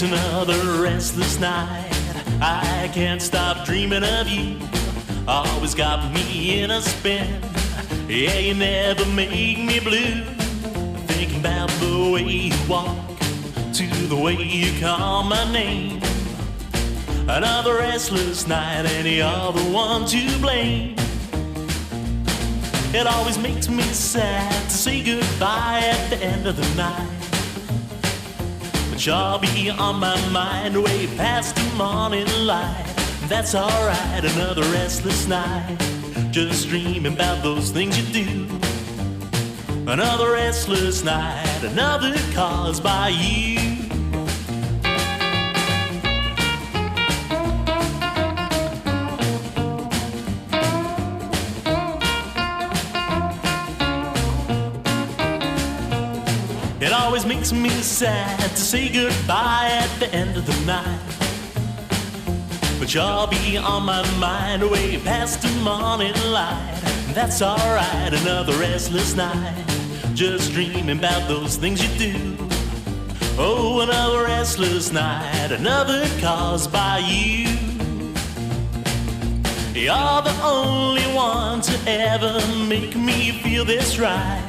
It's another restless night. I can't stop dreaming of you. Always got me in a spin. Yeah, you never make me blue. Thinking about the way you walk, to the way you call my name. Another restless night, any other one to blame. It always makes me sad to say goodbye at the end of the night. But you'll be on my mind way past the morning light. That's alright, another restless night. Just dreaming about those things you do. Another restless night, another caused by you. It always makes me sad to say goodbye at the end of the night. But you'll be on my mind way past the morning light. That's alright, another restless night. Just dreaming about those things you do. Oh, another restless night, another caused by you. You're the only one to ever make me feel this right.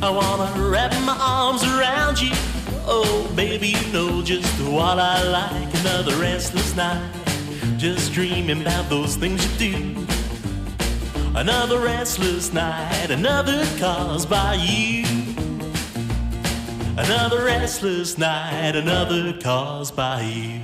I wanna wrap my arms around you. Oh, baby, you know just what I like. Another restless night, just dreaming about those things you do. Another restless night, another caused by you. Another restless night, another caused by you.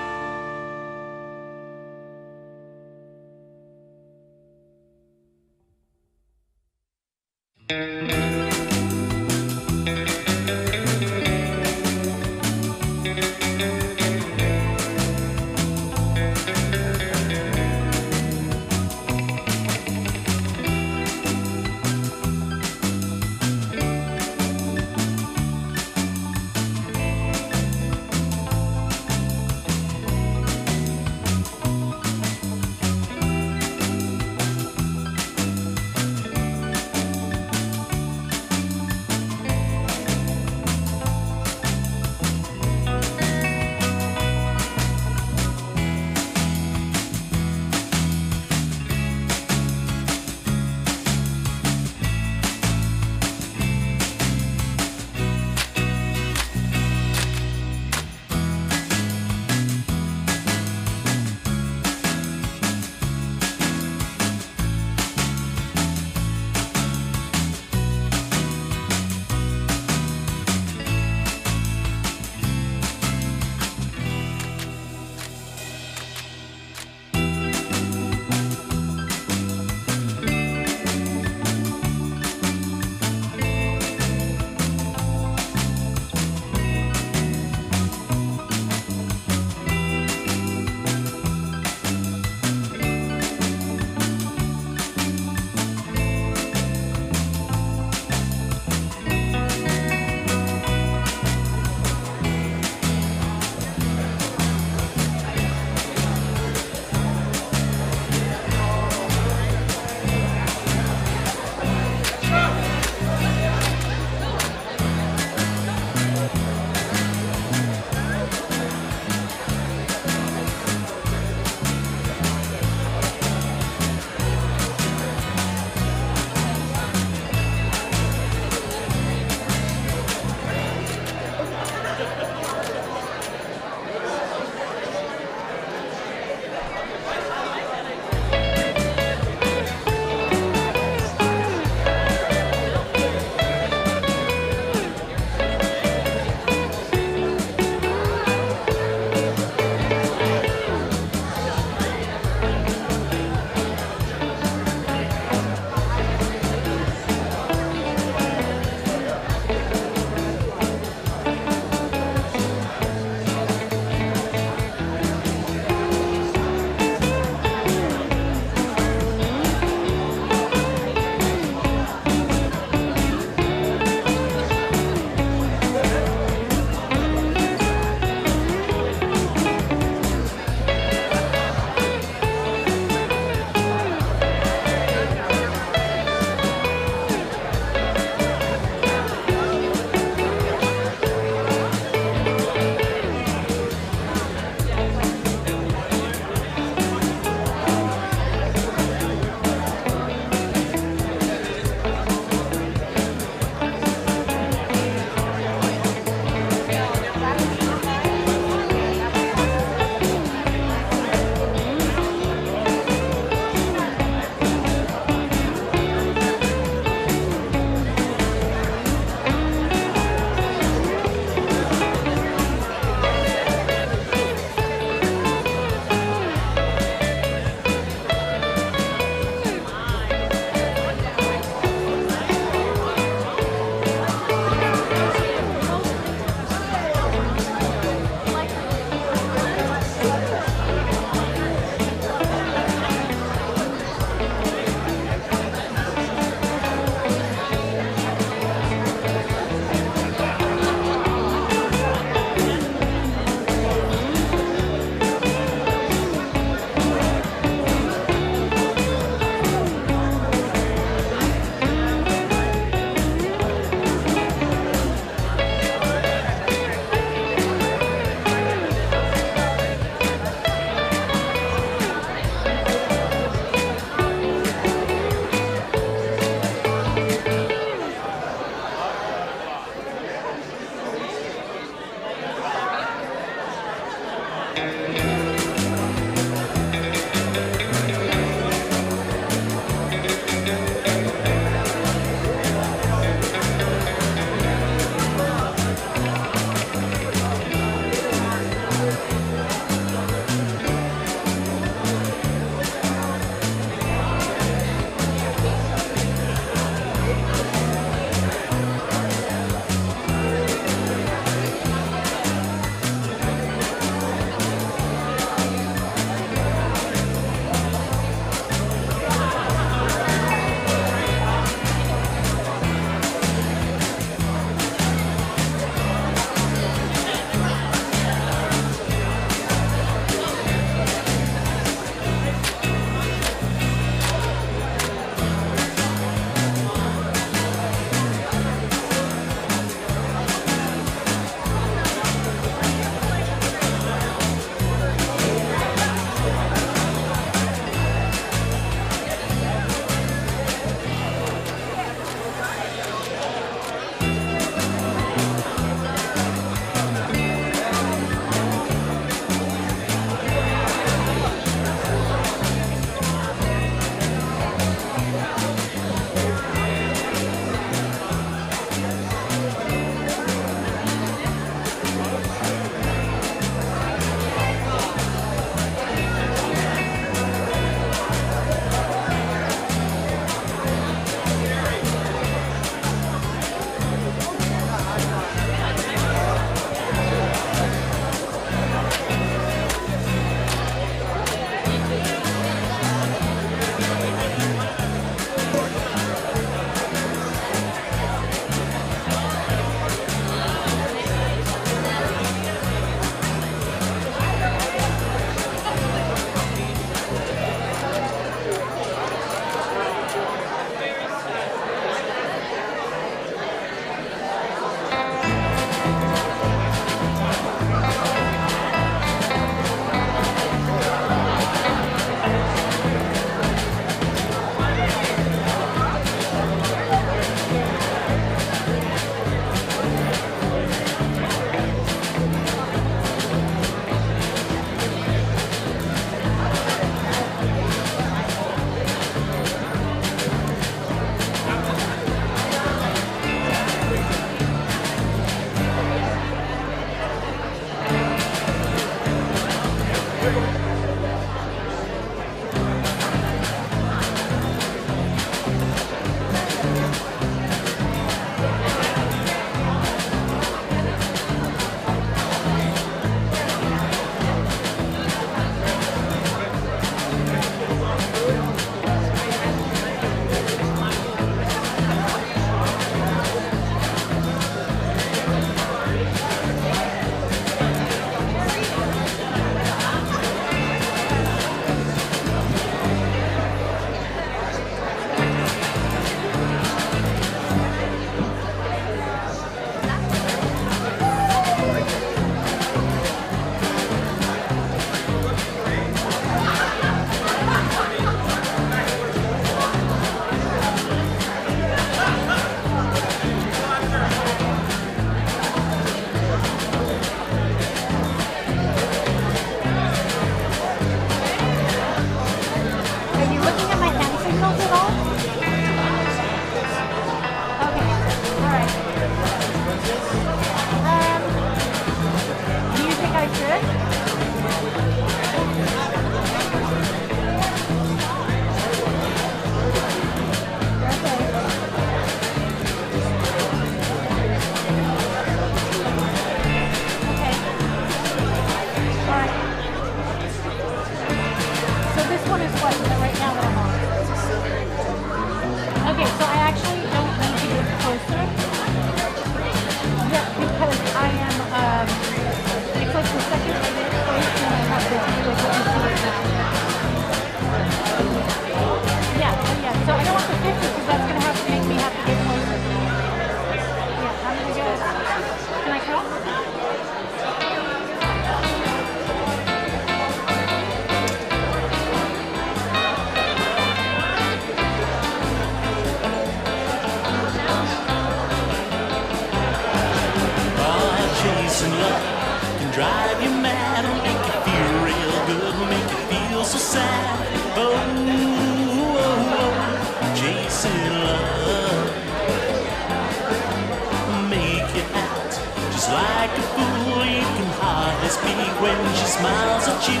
smiles at you.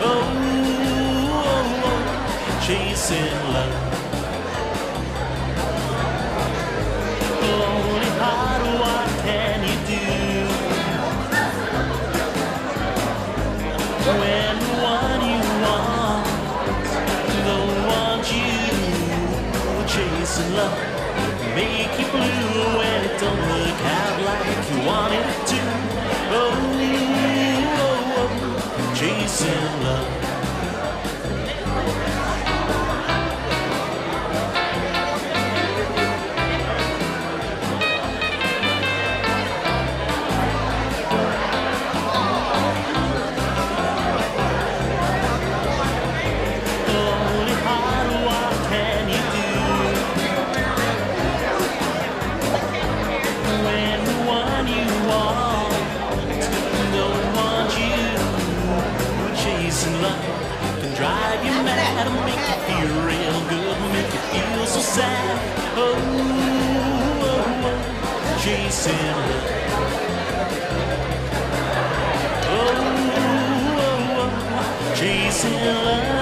Oh, oh, oh, chasing love. Lonely heart, what can you do when the one you want don't want you? Chasing love make you blue when it don't work out like you want it to. Oh, oh, oh, chasing love. Drive you mad and make you feel real good, make you feel so sad. Oh, oh, oh, chasing love. Oh, oh, oh, chasing love.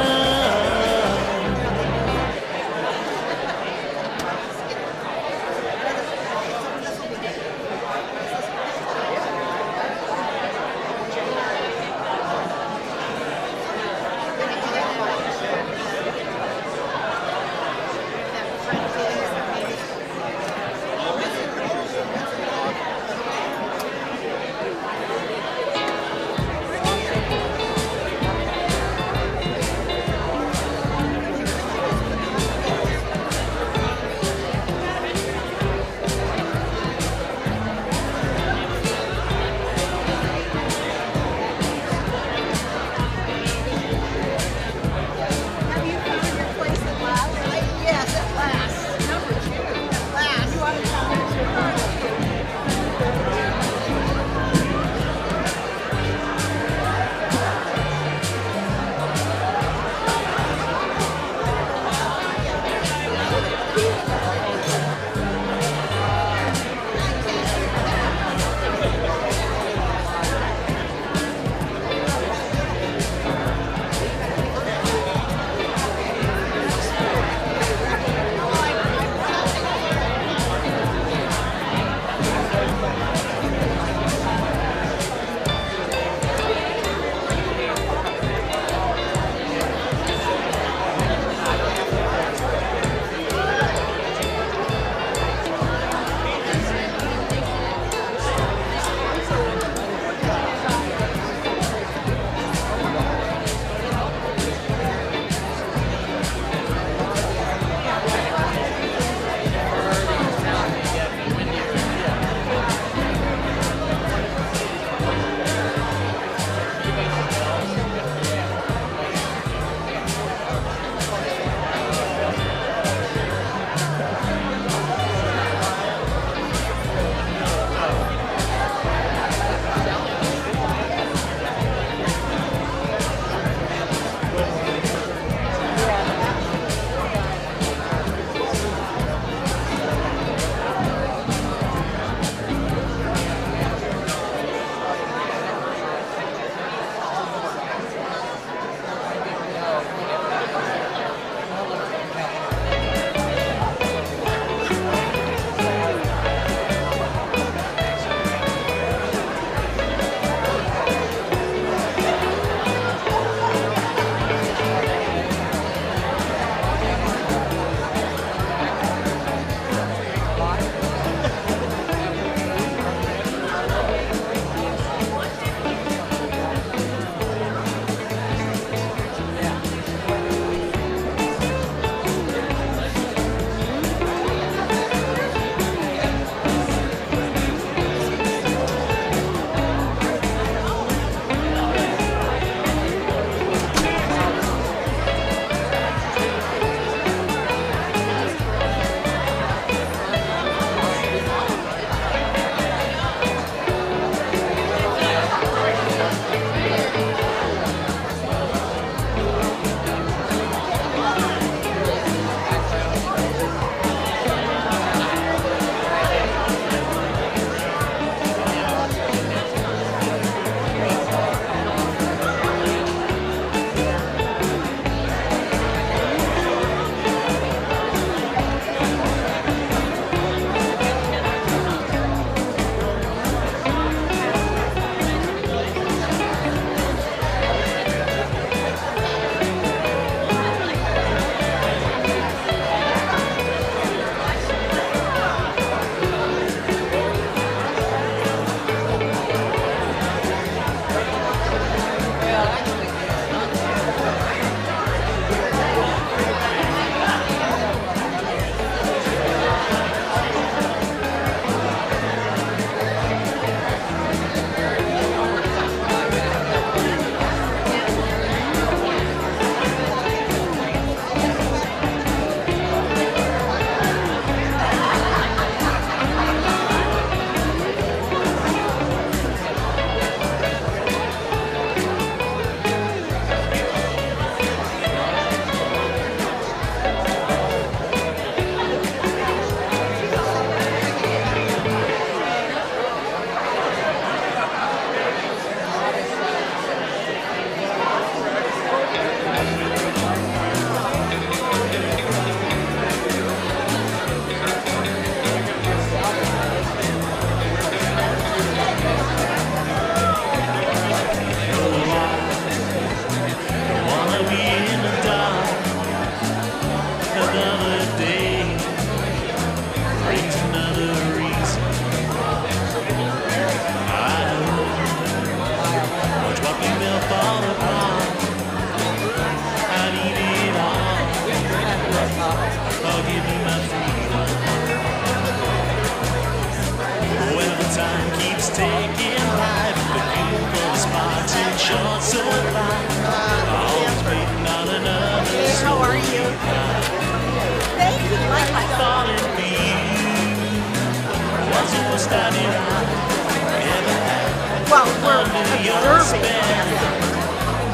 observing Passover.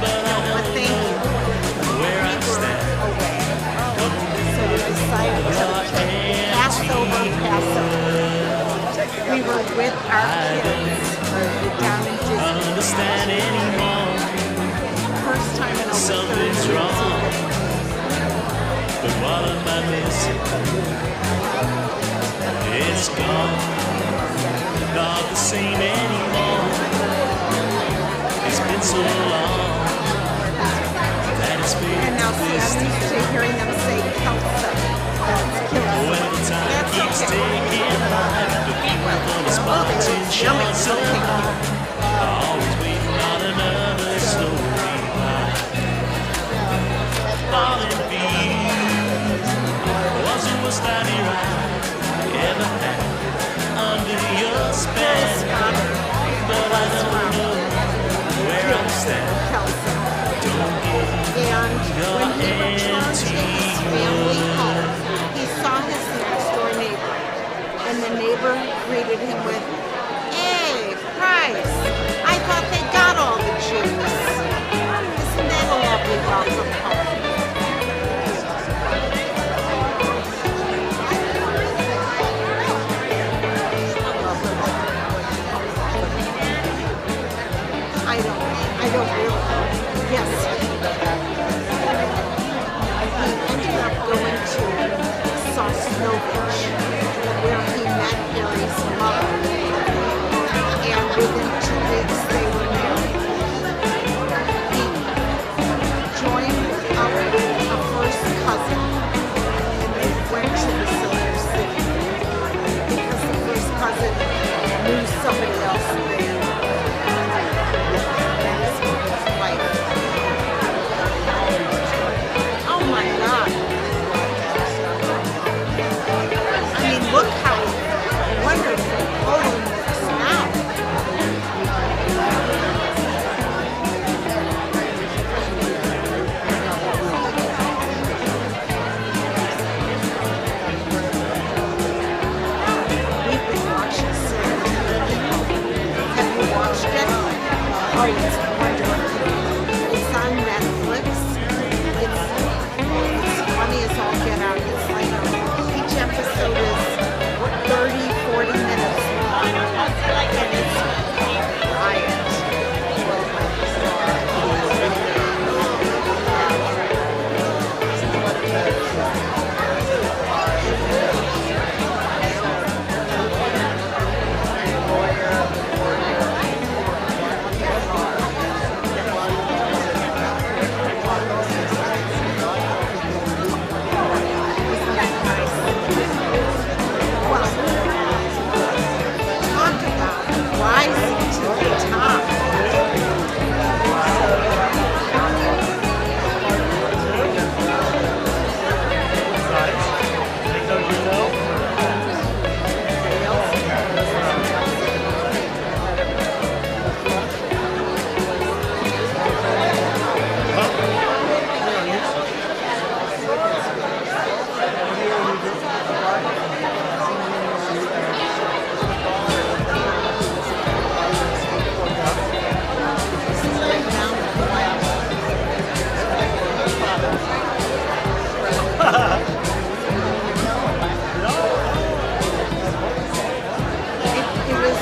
But thank you. where I stand. So we decided to Passover. We were with our kids down in Disney. Understand anymore. First time in over 30 Something's years. wrong. But what am I missing? It's gone. Not the same anymore. It's been so long that it's been And now see, I'm used to hearing them say Kelsa. That's Kelsa. when the time That's keeps okay. taking life. The people for the spots in Yummy. short supply. Always waiting on another story. Falling for you was the worst idea I ever had under your spell. But I don't know where I stand. Kelsa. Don't give And when he returned to his family home, he saw his next door neighbor. And the neighbor greeted him with, "Hey, Price, I thought they got all the Jews." Isn't that a lovely welcome home? I don't really. Yes. He ended up going to Sosnovich, where he met Harry's mother. And within 2 weeks they were married. He joined up a first cousin and they went to the Silver City because the first cousin knew somebody else there. Oh my God. I mean, look how wonderful Poland looks now. We've been watching series. Have you watched it? Oh, it's wonderful. It's on Netflix. It's funny as all get out. It's like each episode is 30, 40 minutes long. And it's quiet. Talk about rising to the top. It was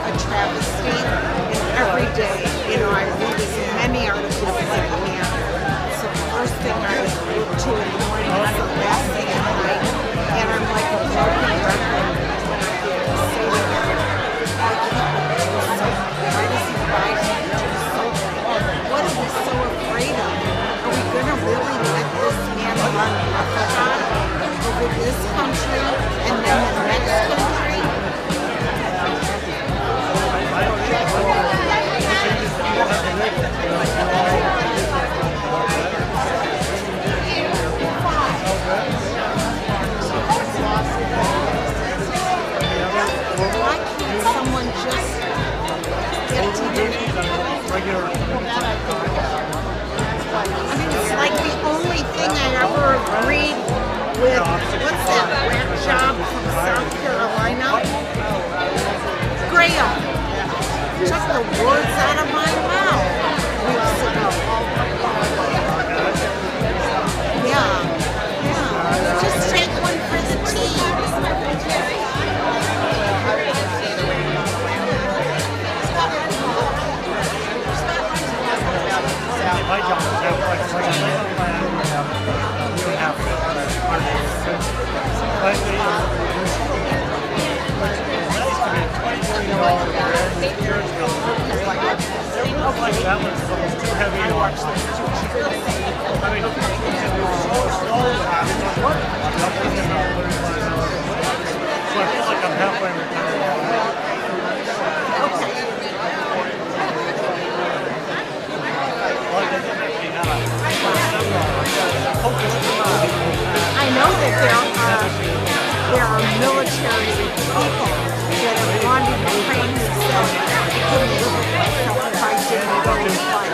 a travesty, and every day, I read as many articles as I can. So the first thing I read to in the morning is the last thing at night, and I'm like a broken record. Say to them, why does he buy so? What are we so afraid of? Are we going to really let this man run roughshod over this country and then the next country? Why can't someone just get together? I mean, it's like the only thing I ever agreed with, what's that whack job from South Carolina? Graham. Took the words out of my just take one for the team. My job is to have like a plan. You don't have to. But it's nice to get $20 million years ago. It looked like that was almost too heavy to watch. I mean, it was so slow. So I feel like I'm halfway retired. I know that there are military people that have gone to Ukraine and said, I couldn't live with myself if I didn't go to fight.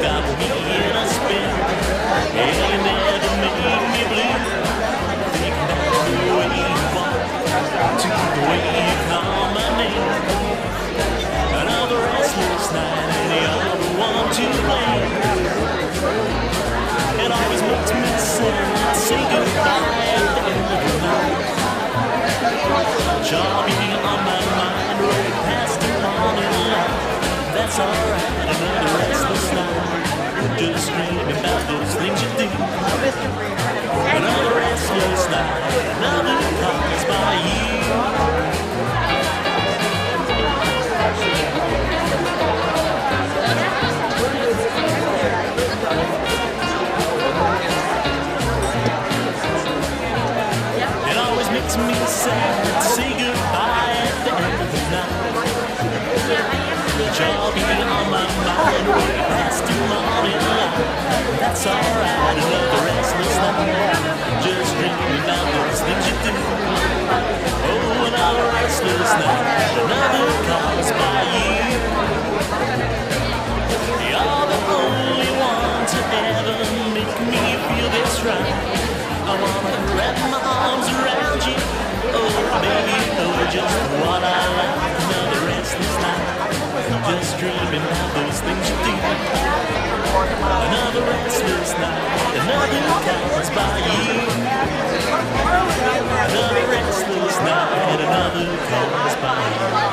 got me in a spin. Yeah, you never made me blue. Thinking back the way you walk, to the way you call my name. Another restless night and the other one to blame. It always makes me sad to say goodbye at the end of the night. You'll be on my mind way past the morning light. That's alright, another restless night. Just dreaming about those things you do. Another restless night, another calls by you. It always makes me sad to say goodbye at the end of the night. You'll be on my mind way past the morning light. That's alright, another restless night. Just dreaming about those things you do. Oh, another restless night, another calls by you. You're the only one to ever make me feel this right. I wanna wrap my arms around you. Oh, baby, you know just what I like. Another restless night, just dreaming about those things you do. Another restless night, another calls by you. Another restless night, another calls by you.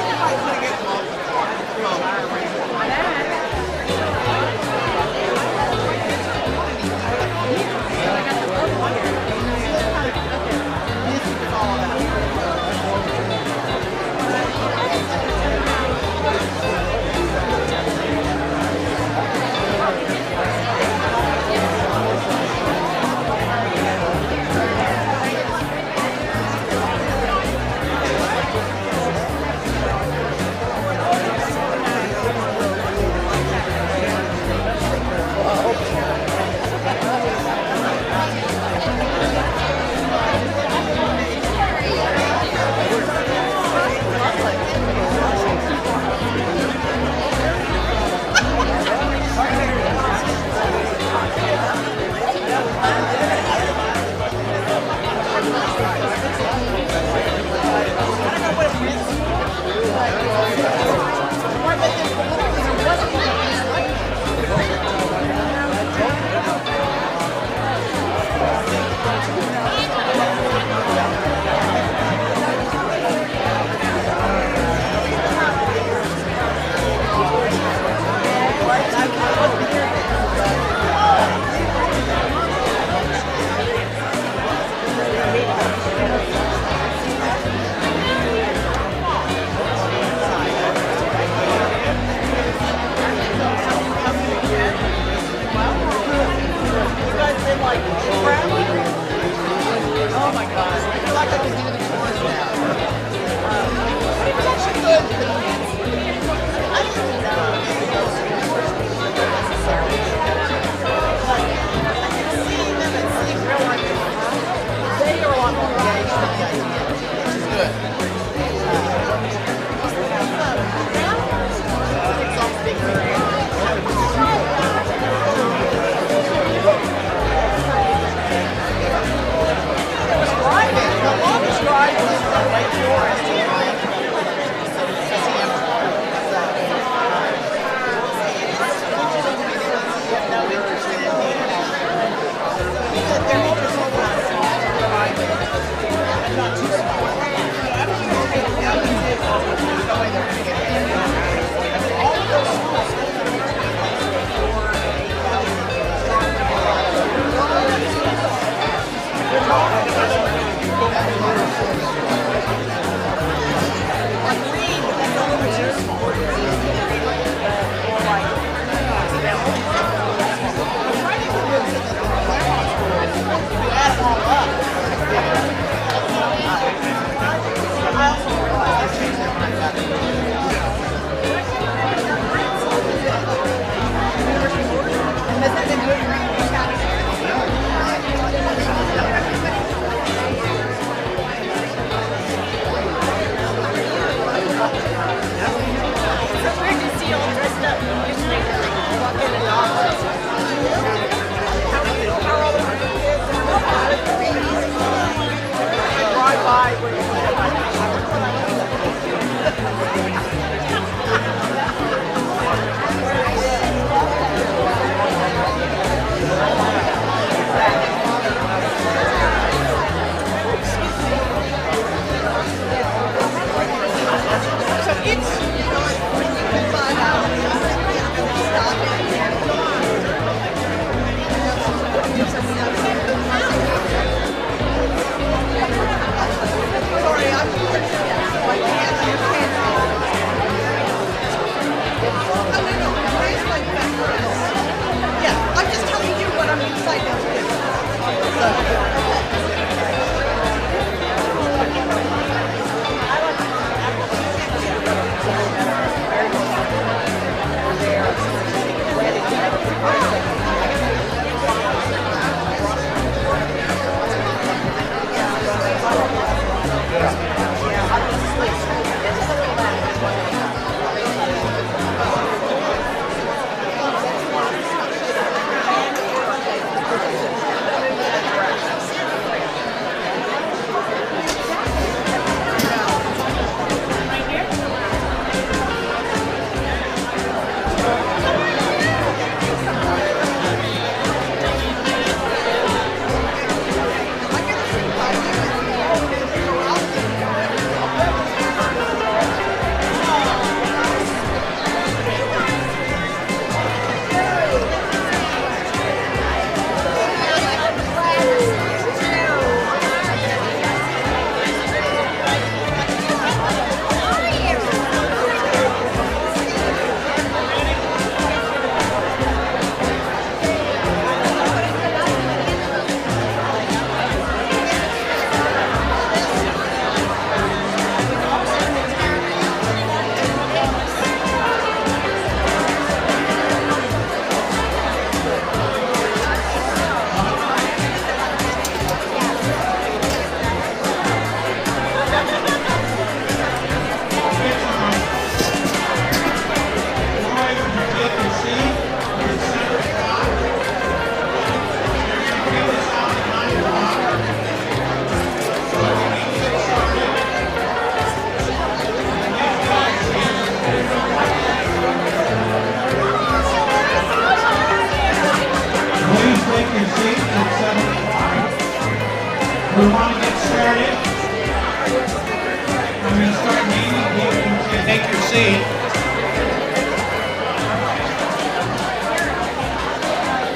seat.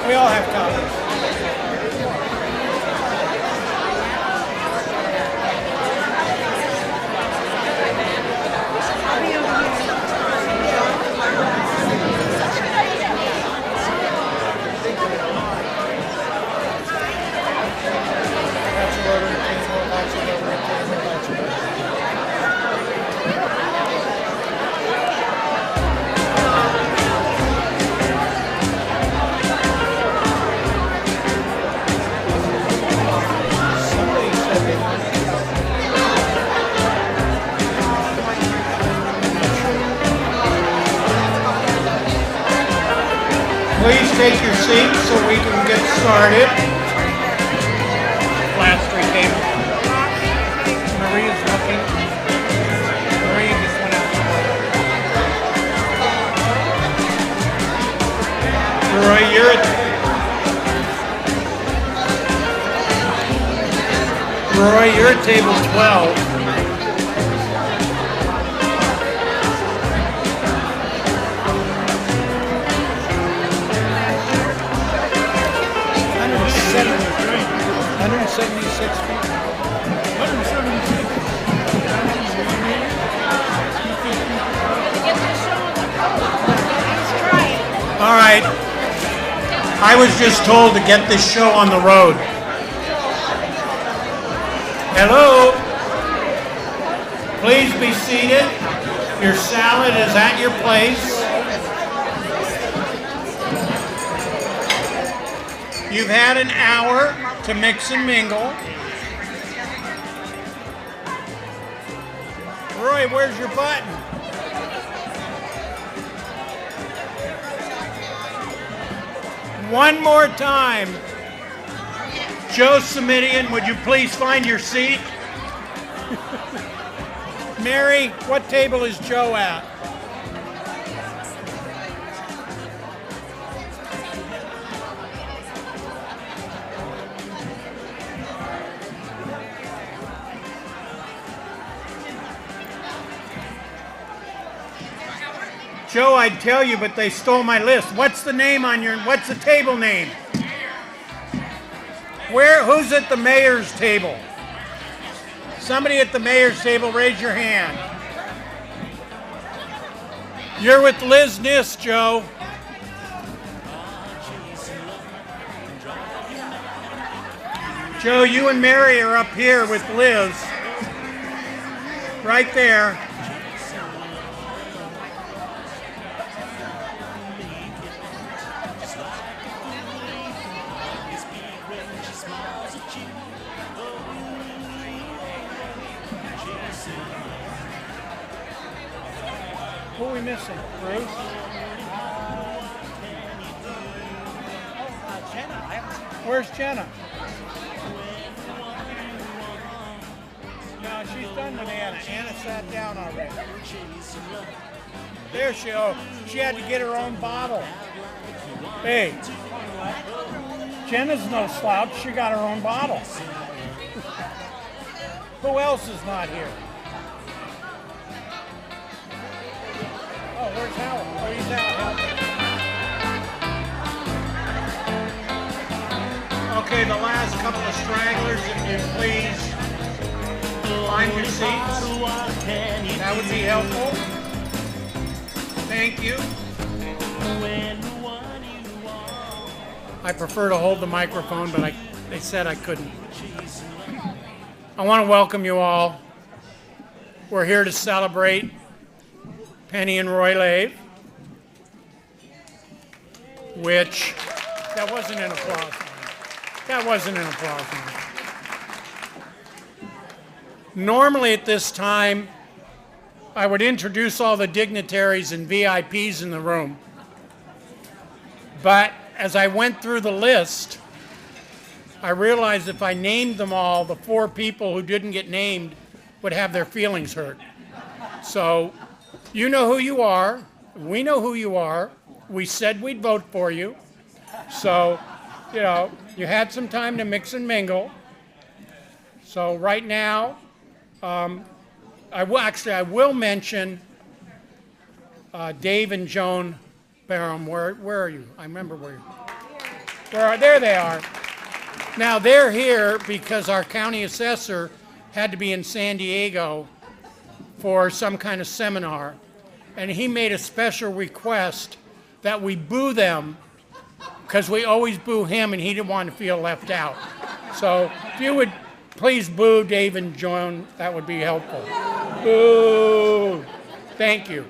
We all have copies. Please take your seats so we can get started. Last three tables. Maria's looking. Maria just went out the door. Roy, you're at table 12. All right. I was just told to get this show on the road. Hello. Please be seated. Your salad is at your place. You've had an hour to mix and mingle. Roy, where's your button? One more time. Joe Simidian, would you please find your seat? Mary, what table is Joe at? Joe, I'd tell you, but they stole my list. What's the name on your, what's the table name? Who's at the mayor's table? Somebody at the mayor's table, raise your hand. You're with Liz Niss, Joe. Joe, you and Mary are up here with Liz. Right there. Who are we missing? Bruce? Jenna. Where's Jenna? No, she's done with Anna. Anna sat down already. There she goes. She had to get her own bottle. Hey, Jenna's no slouch. She got her own bottle. Who else is not here? Oh, where's Howard? Oh, he's out. Okay, the last couple of stragglers, if you please find your seats. That would be helpful. Thank you. I prefer to hold the microphone, but they said I couldn't. I want to welcome you all. We're here to celebrate Penny and Roy Lave, which, that wasn't an applause. That wasn't an applause. Normally at this time, I would introduce all the dignitaries and VIPs in the room. But as I went through the list, I realized if I named them all, the 4 people who didn't get named would have their feelings hurt. So, you know who you are. We know who you are. We said we'd vote for you. So, you know, you had some time to mix and mingle. So right now, I will mention Dave and Joan Barham. Where are you? I remember where there they are. Now they're here because our county assessor had to be in San Diego for some kind of seminar, and he made a special request that we boo them because we always boo him and he didn't want to feel left out. So if you would please boo Dave and Joan, that would be helpful. Boo! Thank you.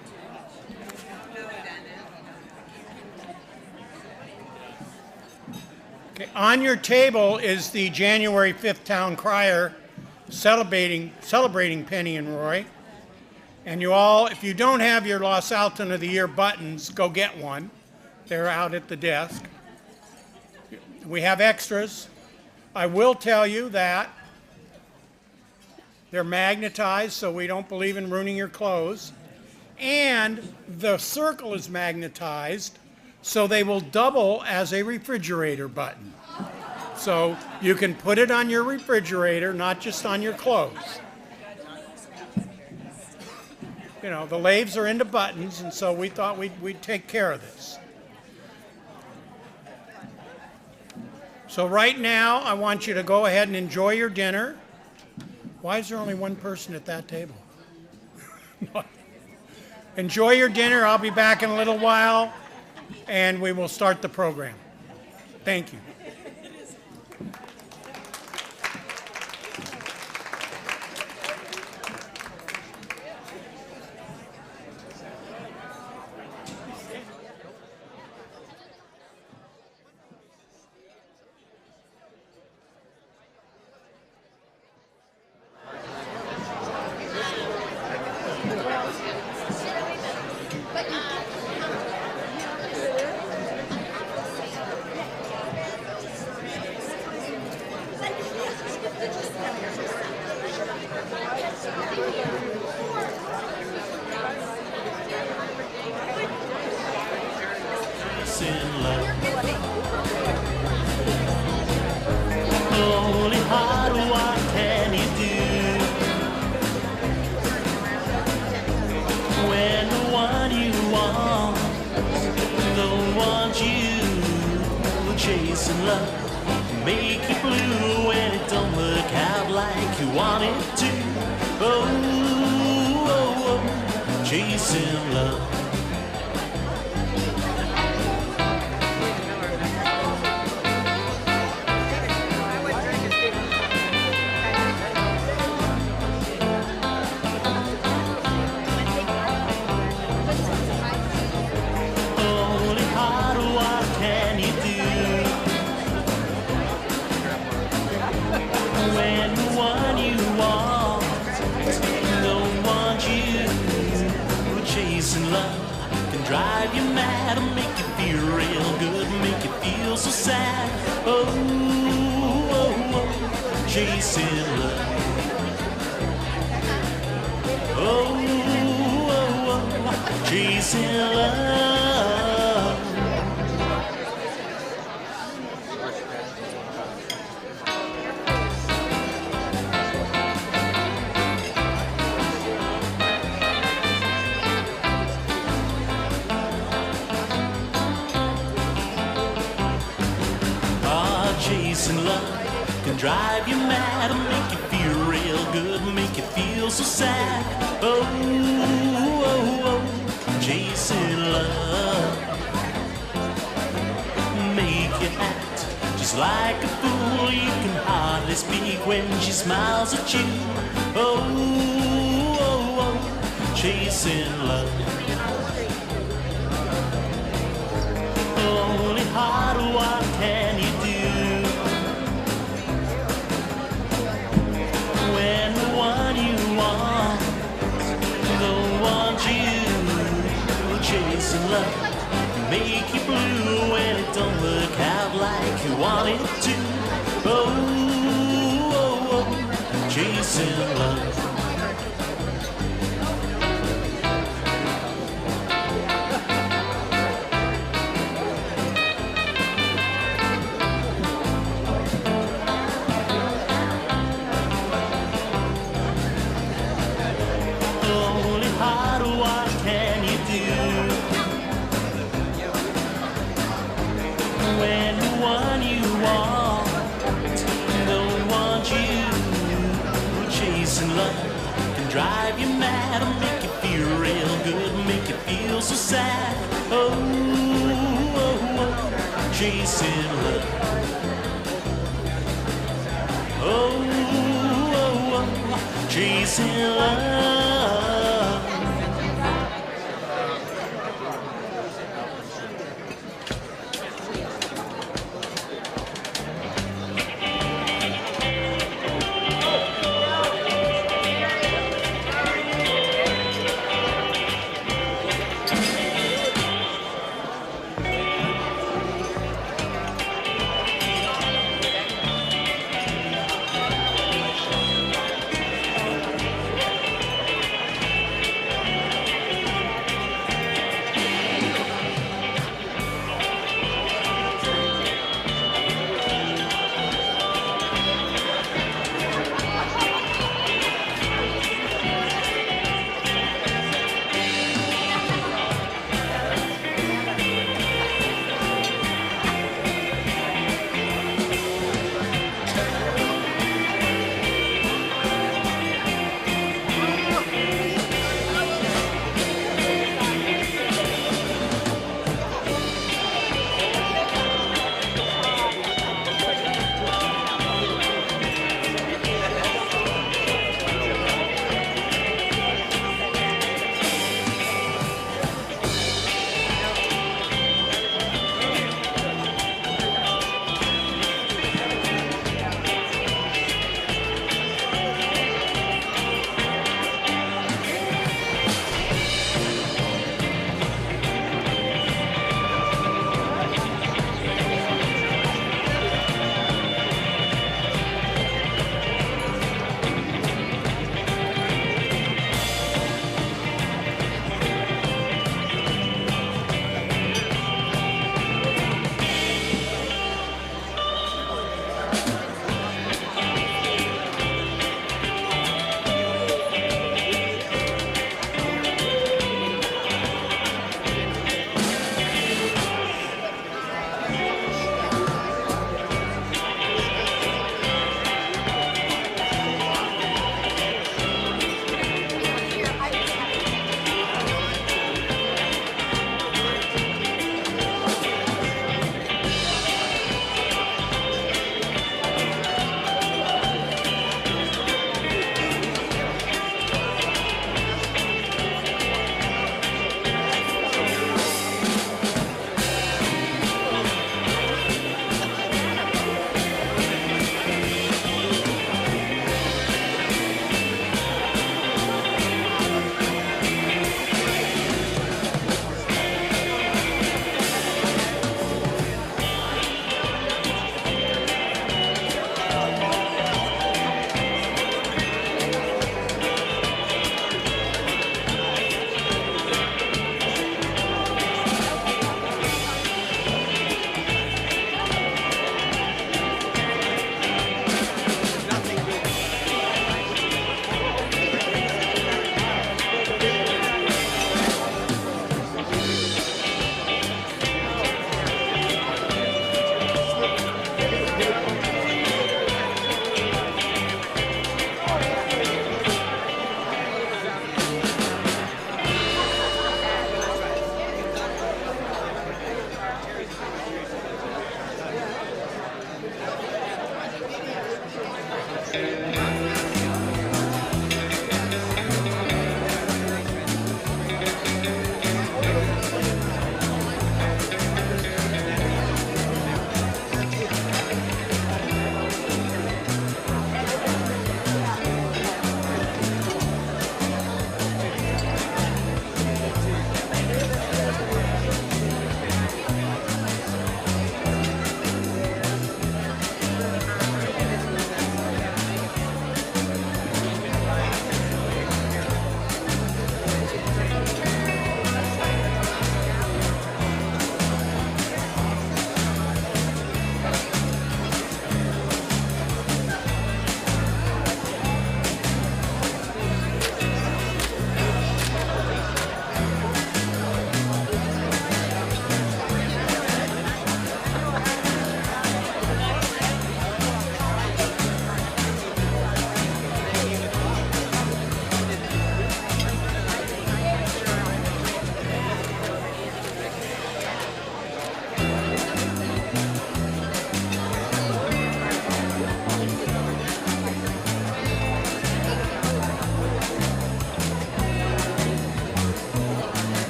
Okay, on your table is the January 5th Town Crier celebrating Penny and Roy. And you all, if you don't have your Los Altan of the Year buttons, go get one. They're out at the desk. We have extras. I will tell you that they're magnetized, so we don't believe in ruining your clothes. And the circle is magnetized, so they will double as a refrigerator button. So you can put it on your refrigerator, not just on your clothes. You know, the Laves are into buttons, and so we thought we'd take care of this. So right now, I want you to go ahead and enjoy your dinner. Why is there only one person at that table? Enjoy your dinner. I'll be back in a little while, and we will start the program. Thank you. Chasing love can drive you mad and make you feel real good, make you feel so sad. Oh, oh, oh, chasing love. Make you act just like a fool. You can hardly speak when she smiles at you. Oh, oh, oh, chasing love. Only heart, what can you do? When the one you want don't want you, chasing love make you blue when it don't work out like you want it to. Oh, oh, oh, chasing love. Only heart, what can you do? drive you mad, or make you feel real good, make you feel so sad. Oh, oh, oh, chasing love. Oh, oh, oh, chasing love.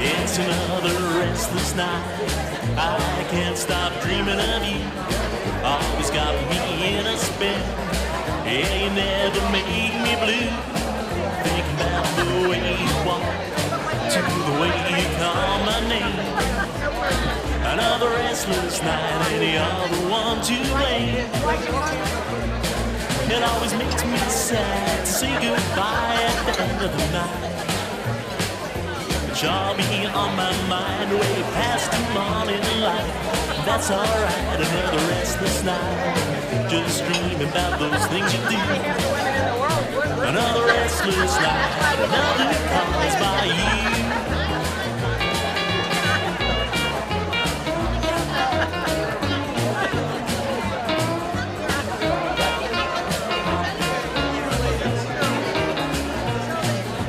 It's another restless night. I can't stop dreaming of you. Always got me in a spin. Yeah, you never make me blue. Thinking about the way you walk, to the way you call my name. Another restless night, and the other one too late. It always makes me sad to say goodbye at the end of the night. But you'll be on my mind way past the morning light. That's alright, another restless night. Just dreaming about those things you do. Another restless night, another calls by you.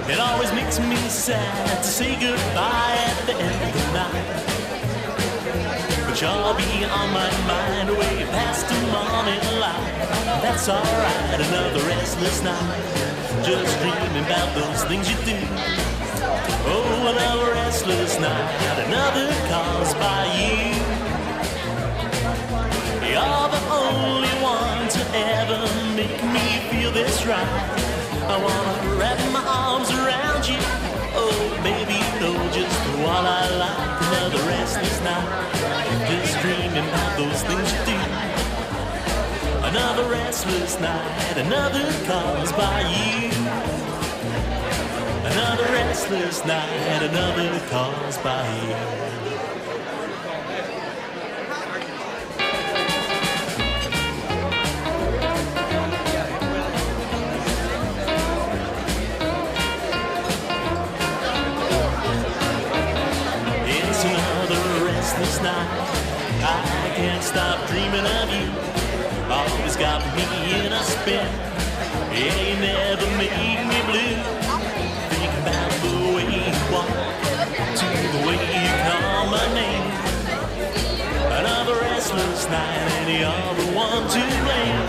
It always makes me sad to say goodbye at the end of the night. But you'll be on my mind way past the morning light. That's alright, another restless night. Just dreaming about those things you do. Oh, another restless night, another calls by you. You're the only one to ever make me feel this right. I wanna wrap my arms around you. Oh, baby, you know just what I like. Another restless night, just dreaming about those things you do. Another restless night, another calls by you. Another restless night, another calls by you. Restless night, I can't stop dreaming of you. Always got me in a spin. Yeah, you never make me blue. Think about the way you walk, to the way you call my name. Another restless night, and the other one too late.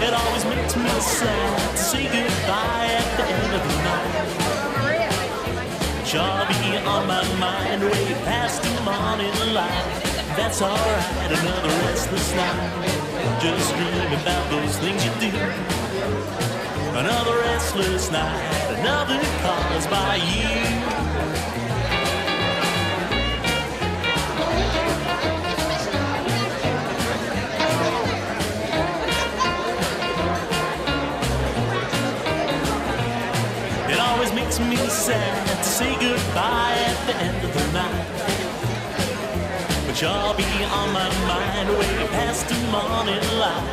It always makes me sad to say goodbye at the end of the night. You'll be on my mind way past the morning light. That's alright, another restless night. Just dreaming about those things you do. Another restless night, another calls by you. Makes me sad to say goodbye at the end of the night. But you'll be on my mind way past the morning light.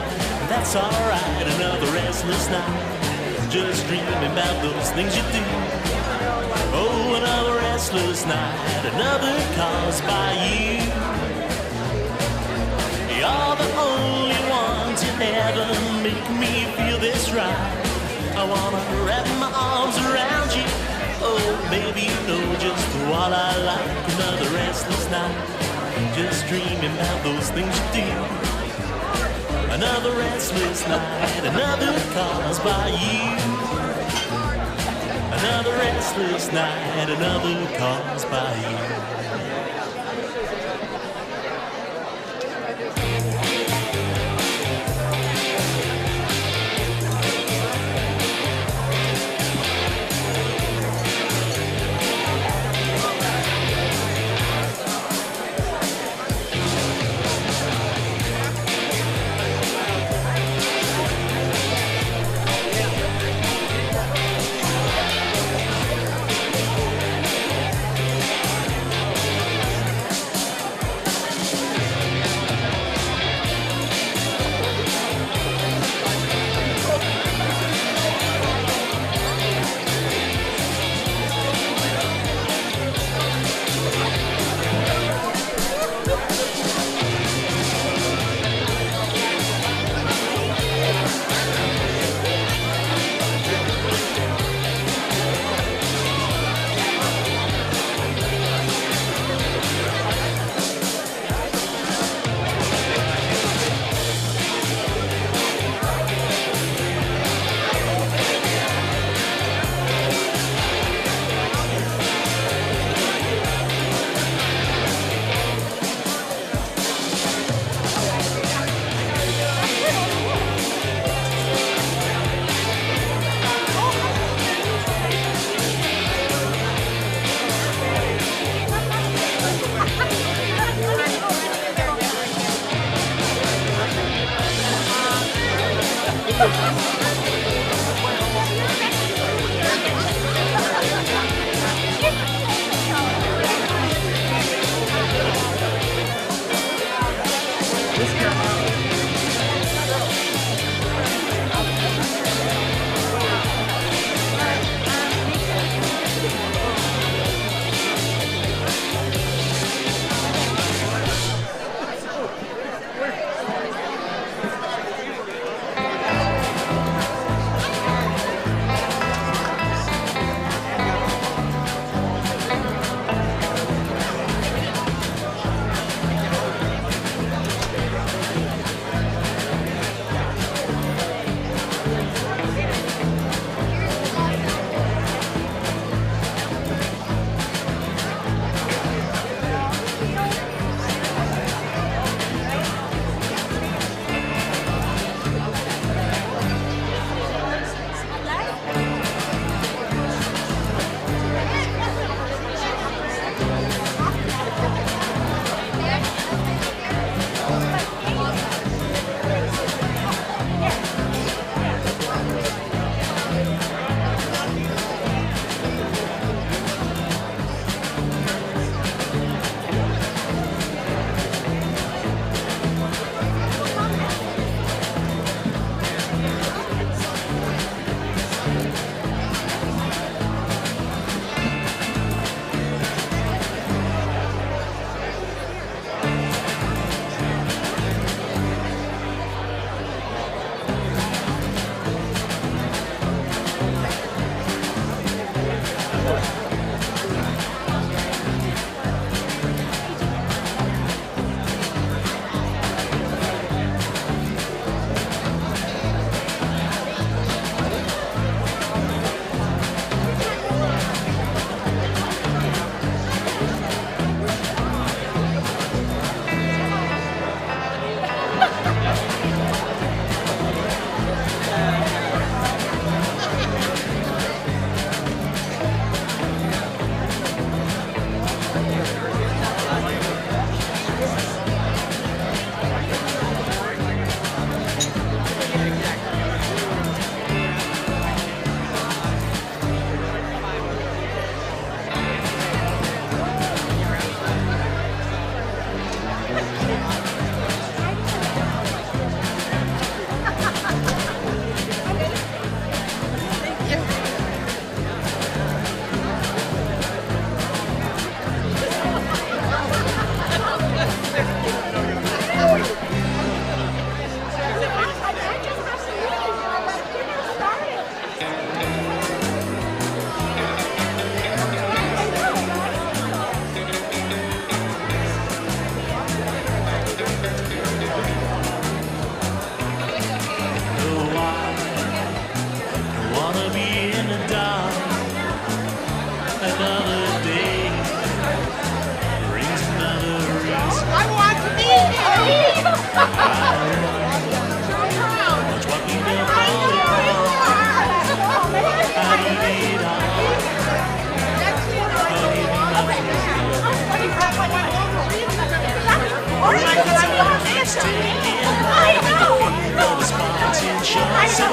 That's alright, another restless night. Just dreaming about those things you do. Oh, another restless night, another calls by you. You're the only one to ever make me feel this right. I wanna wrap my arms around you. Oh, baby, you know just what I like. Another restless night, just dreaming about those things you do. Another restless night, another caused by you. Another restless night, another caused by you.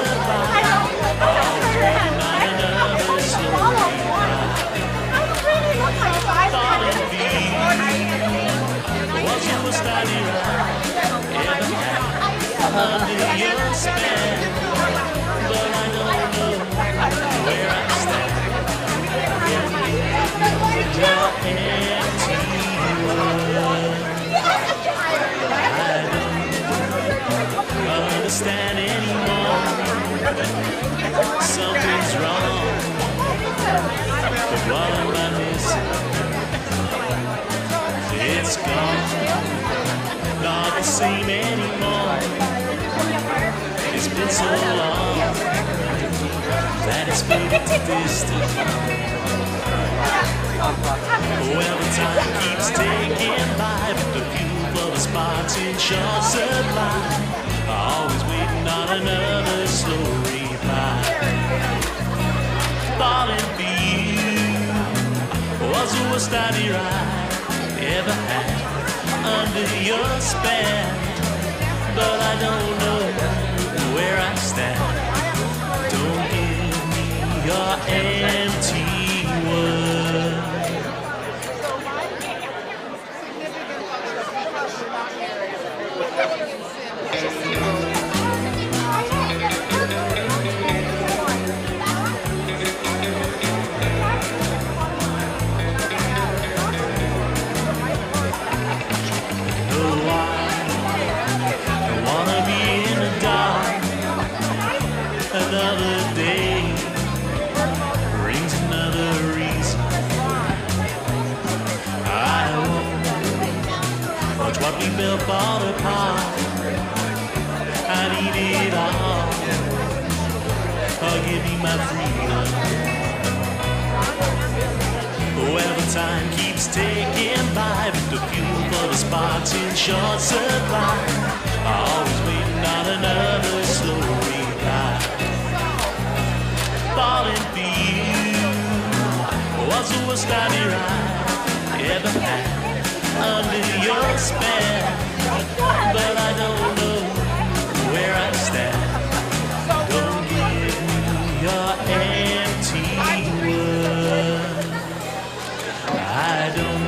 supply. Always waiting on another slowly falling feet. Was the worst idea I ever had under your spell, but I don't know where I stand. Your empty world. I don't understand anymore. Something's wrong. But what am I missing? It's gone. Not the same anymore. It's been so long that it's faded to distance. Well, the time keeps ticking by, but the fuel for the sparks in short supply. Always waiting on another slow reply. Falling for you was the worst idea I ever had under your spell, but I don't know where I stand. Don't give me your empty word. Another day brings another reason. I won't watch what we built fall apart. I need it all. I'll give you my freedom. Well, the time keeps ticking by, but the fuel for the sparks in short supply. Always waiting on another slow reply. Falling for you was the worst idea I ever had under your spell, but I don't know where I stand. Don't give me your empty word. I don't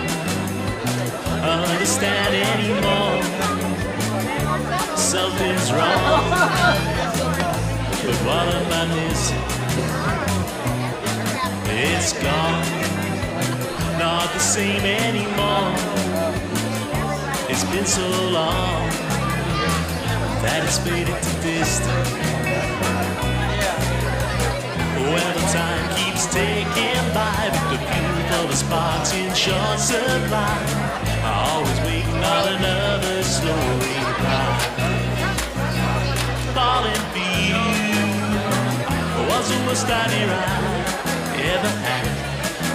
understand anymore. Something's wrong, but what am I missing? It's gone, not the same anymore. It's been so long that it's faded to distance. Well, the time keeps ticking by, but the fuel for the sparks in short supply. Always waiting on another slow reply. Falling for you was the worst idea I ever had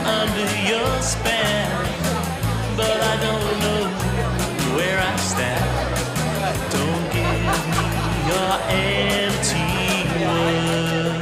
under your spell, but I don't know where I stand. Don't give me your empty words.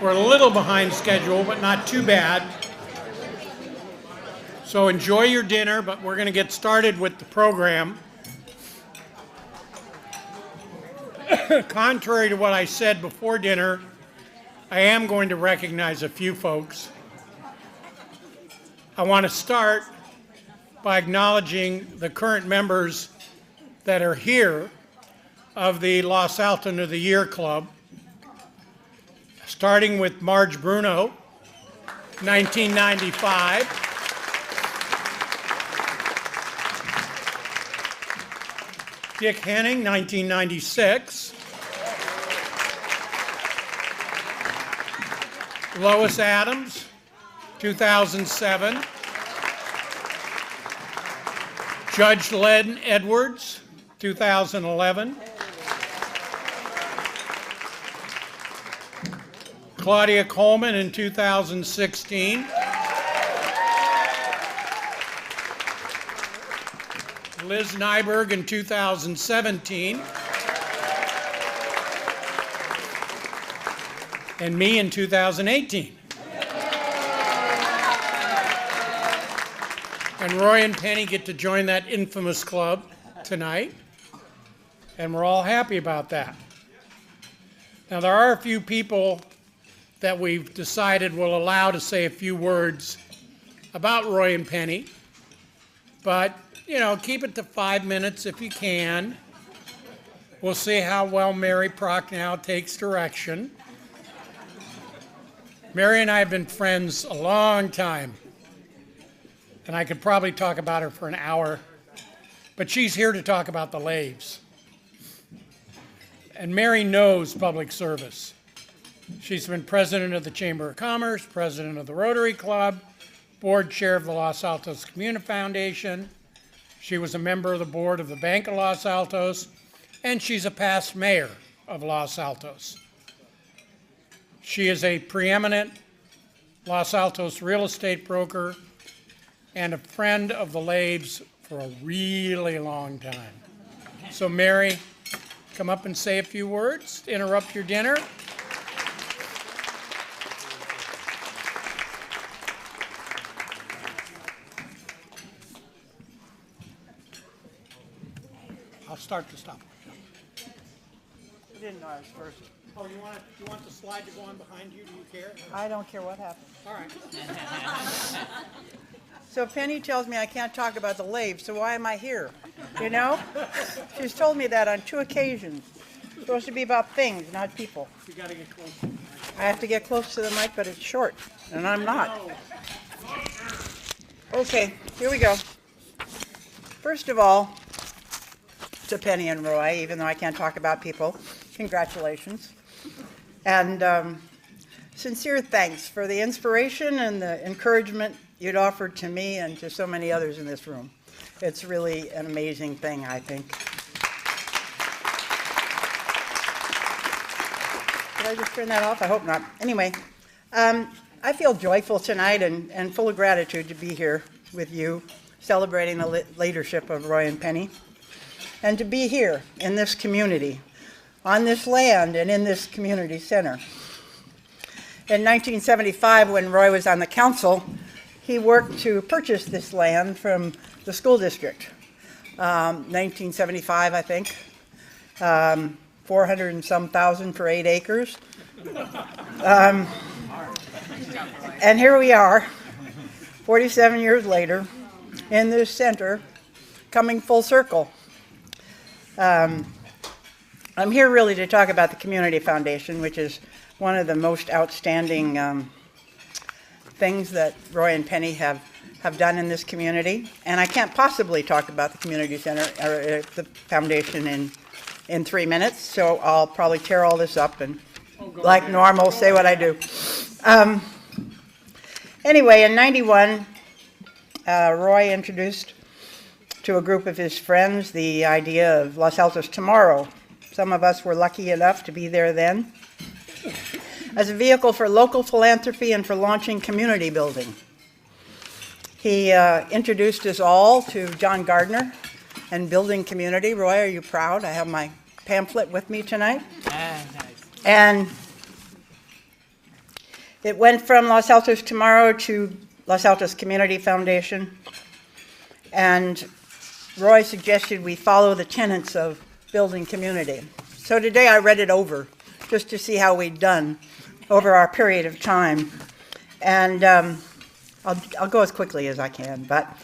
We're a little behind schedule, but not too bad. So enjoy your dinner, but we're going to get started with the program. Contrary to what I said before dinner, I am going to recognize a few folks. I want to start by acknowledging the current members that are here of the Los Altan of the Year Club, starting with Marge Bruno, 1995. Dick Henning, 1996. Lois Adams, 2007. Judge Len Edwards, 2011. Claudia Coleman in 2016. Liz Nyberg in 2017. And me in 2018. And Roy and Penny get to join that infamous club tonight. And we're all happy about that. Now, there are a few people that we've decided will allow to say a few words about Roy and Penny. But, you know, keep it to 5 minutes if you can. We'll see how well Mary Prochnow takes direction. Mary and I have been friends a long time. And I could probably talk about her for an hour. But she's here to talk about the Laves. And Mary knows public service. She's been president of the Chamber of Commerce, president of the Rotary Club, board chair of the Los Altos Community Foundation. She was a member of the board of the Bank of Los Altos, and she's a past mayor of Los Altos. She is a preeminent Los Altos real estate broker and a friend of the Laves for a really long time. So Mary, come up and say a few words, interrupt your dinner. I'll start to stop. I didn't know I was first. Oh, you want the slide to go on behind you? Do you care? I don't care what happens. All right. So Penny tells me I can't talk about the Laves, so why am I here? You know? She's told me that on 2 occasions. It's supposed to be about things, not people. You got to get close. I have to get close to the mic, but it's short, and I'm not. Okay, here we go. First of all, to Penny and Roy, even though I can't talk about people, congratulations. And sincere thanks for the inspiration and the encouragement you'd offered to me and to so many others in this room. It's really an amazing thing, I think. Did I just turn that off? I hope not. Anyway, I feel joyful tonight and full of gratitude to be here with you, celebrating the leadership of Roy and Penny, and to be here in this community, on this land and in this community center. In 1975, when Roy was on the council, he worked to purchase this land from the school district. 1975, I think. 400 and some thousand for 8 acres. And here we are, 47 years later, in this center, coming full circle. I'm here really to talk about the Community Foundation, which is one of the most outstanding things that Roy and Penny have done in this community. And I can't possibly talk about the community center or the foundation in 3 minutes, so I'll probably tear all this up and, like normal, say what I do. Anyway, in '91, Roy introduced to a group of his friends the idea of Los Altos Tomorrow. Some of us were lucky enough to be there then, as a vehicle for local philanthropy and for launching community building. He introduced us all to John Gardner and building community. Roy, are you proud? I have my pamphlet with me tonight. Nice. And It went from Los Altos Tomorrow to Los Altos Community Foundation, and Roy suggested we follow the tenets of building community. So today I read it over just to see how we'd done over our period of time. And I'll go as quickly as I can. But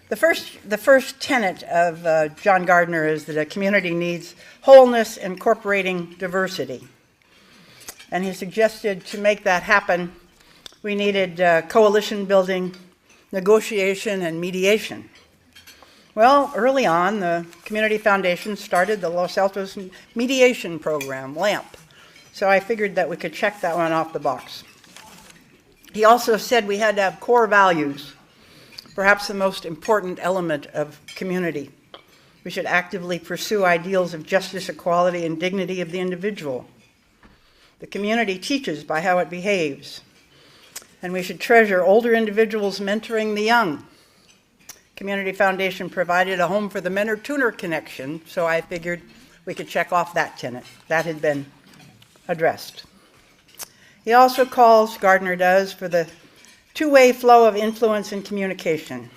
the first tenet of John Gardner is that a community needs wholeness, incorporating diversity. And he suggested to make that happen, we needed coalition building, negotiation, and mediation. Well, early on, the Community Foundation started the Los Altos Mediation Program, LAMP. So I figured that we could check that one off the box. He also said we had to have core values, perhaps the most important element of community. We should actively pursue ideals of justice, equality, and dignity of the individual. The community teaches by how it behaves, and we should treasure older individuals mentoring the young. Community Foundation provided a home for the Mentor-Tuner connection, so I figured we could check off that tenet. That had been addressed. He also calls, Gardner does, for the two-way flow of influence and communication.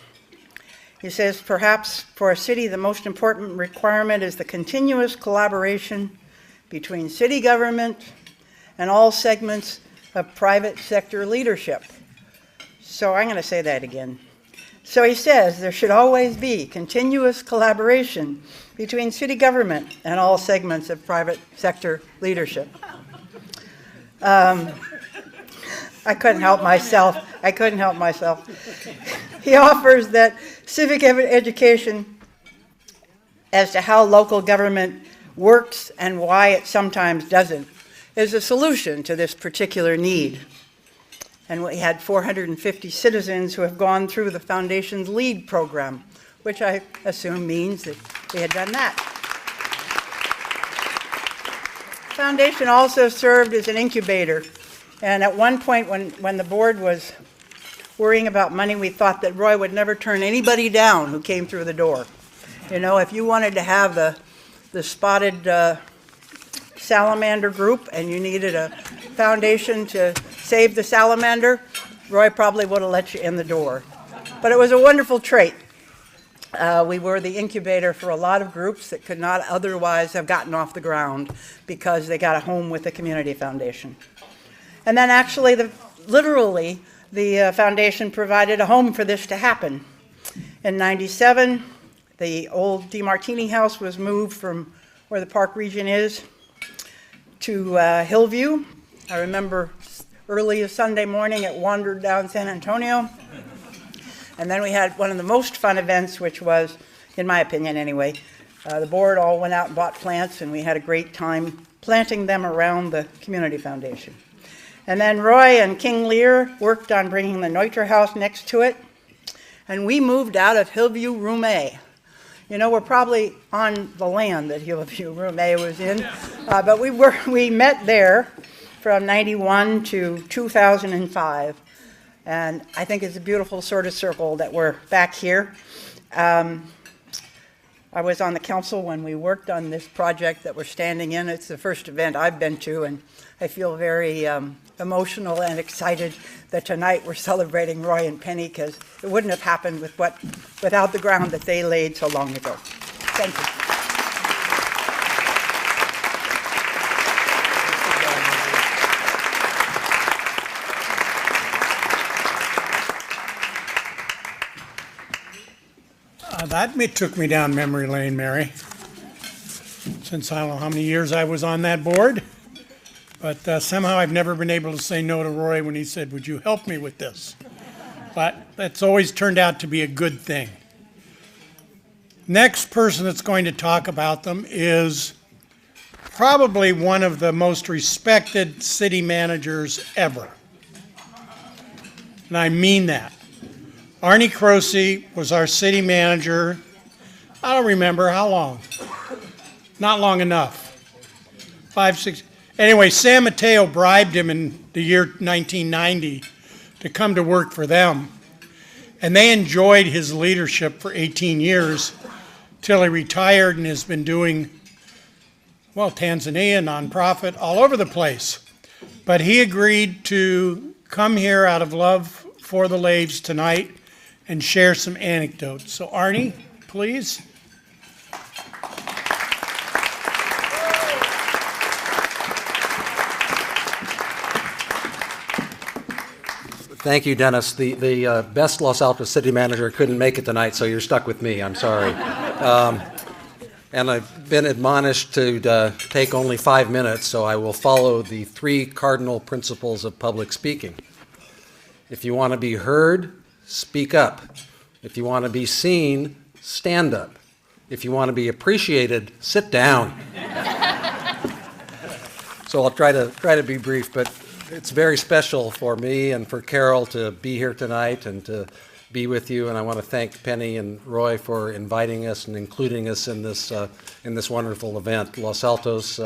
He says, perhaps for a city, the most important requirement is the continuous collaboration between city government and all segments of private sector leadership. So I'm going to say that again. So he says there should always be continuous collaboration between city government and all segments of private sector leadership. I couldn't help myself. He offers that civic education as to how local government works and why it sometimes doesn't is a solution to this particular need. And we had 450 citizens who have gone through the Foundation's LEAD program, which I assume means that we had done that. The Foundation also served as an incubator. And at one point when the board was worrying about money, we thought that Roy would never turn anybody down who came through the door. You know, if you wanted to have the spotted salamander group and you needed a foundation to save the salamander, Roy probably would have let you in the door. But it was a wonderful trait. We were the incubator for a lot of groups that could not otherwise have gotten off the ground because they got a home with the Community Foundation. And then actually, literally, the foundation provided a home for this to happen. In '97, the old DeMartini house was moved from where the park region is to Hillview. I remember early Sunday morning it wandered down San Antonio. And then we had one of the most fun events, which was, in my opinion anyway, the board all went out and bought plants, and we had a great time planting them around the Community Foundation. And then Roy and King Lear worked on bringing the Neutra house next to it, and we moved out of Hillview Room A. You know, we're probably on the land that Hillview Room A was in, but we met there from '91 to 2005, and I think it's a beautiful sort of circle that we're back here. I was on the council when we worked on this project that we're standing in. It's the first event I've been to, and I feel very emotional and excited that tonight we're celebrating Roy and Penny, because it wouldn't have happened without the ground that they laid so long ago. Thank you. That took me down memory lane, Mary, since I don't know how many years I was on that board. But somehow I've never been able to say no to Roy when he said, would you help me with this? But that's always turned out to be a good thing. Next person that's going to talk about them is probably one of the most respected city managers ever. And I mean that. Arne Croce was our city manager, I don't remember how long. Not long enough. 5, 6. Anyway, San Mateo bribed him in the year 1990 to come to work for them. And they enjoyed his leadership for 18 years till he retired and has been doing, well, Tanzania, nonprofit, all over the place. But he agreed to come here out of love for the Laves tonight and share some anecdotes. So Arne, please. Thank you, Dennis. The best Los Altos city manager couldn't make it tonight, so you're stuck with me. I'm sorry. And I've been admonished to take only 5 minutes, so I will follow the 3 cardinal principles of public speaking. If you want to be heard, speak up. If you want to be seen, stand up. If you want to be appreciated, sit down. So I'll try to be brief, but it's very special for me and for Carol to be here tonight and to be with you, and I want to thank Penny and Roy for inviting us and including us in this wonderful event. Los Altos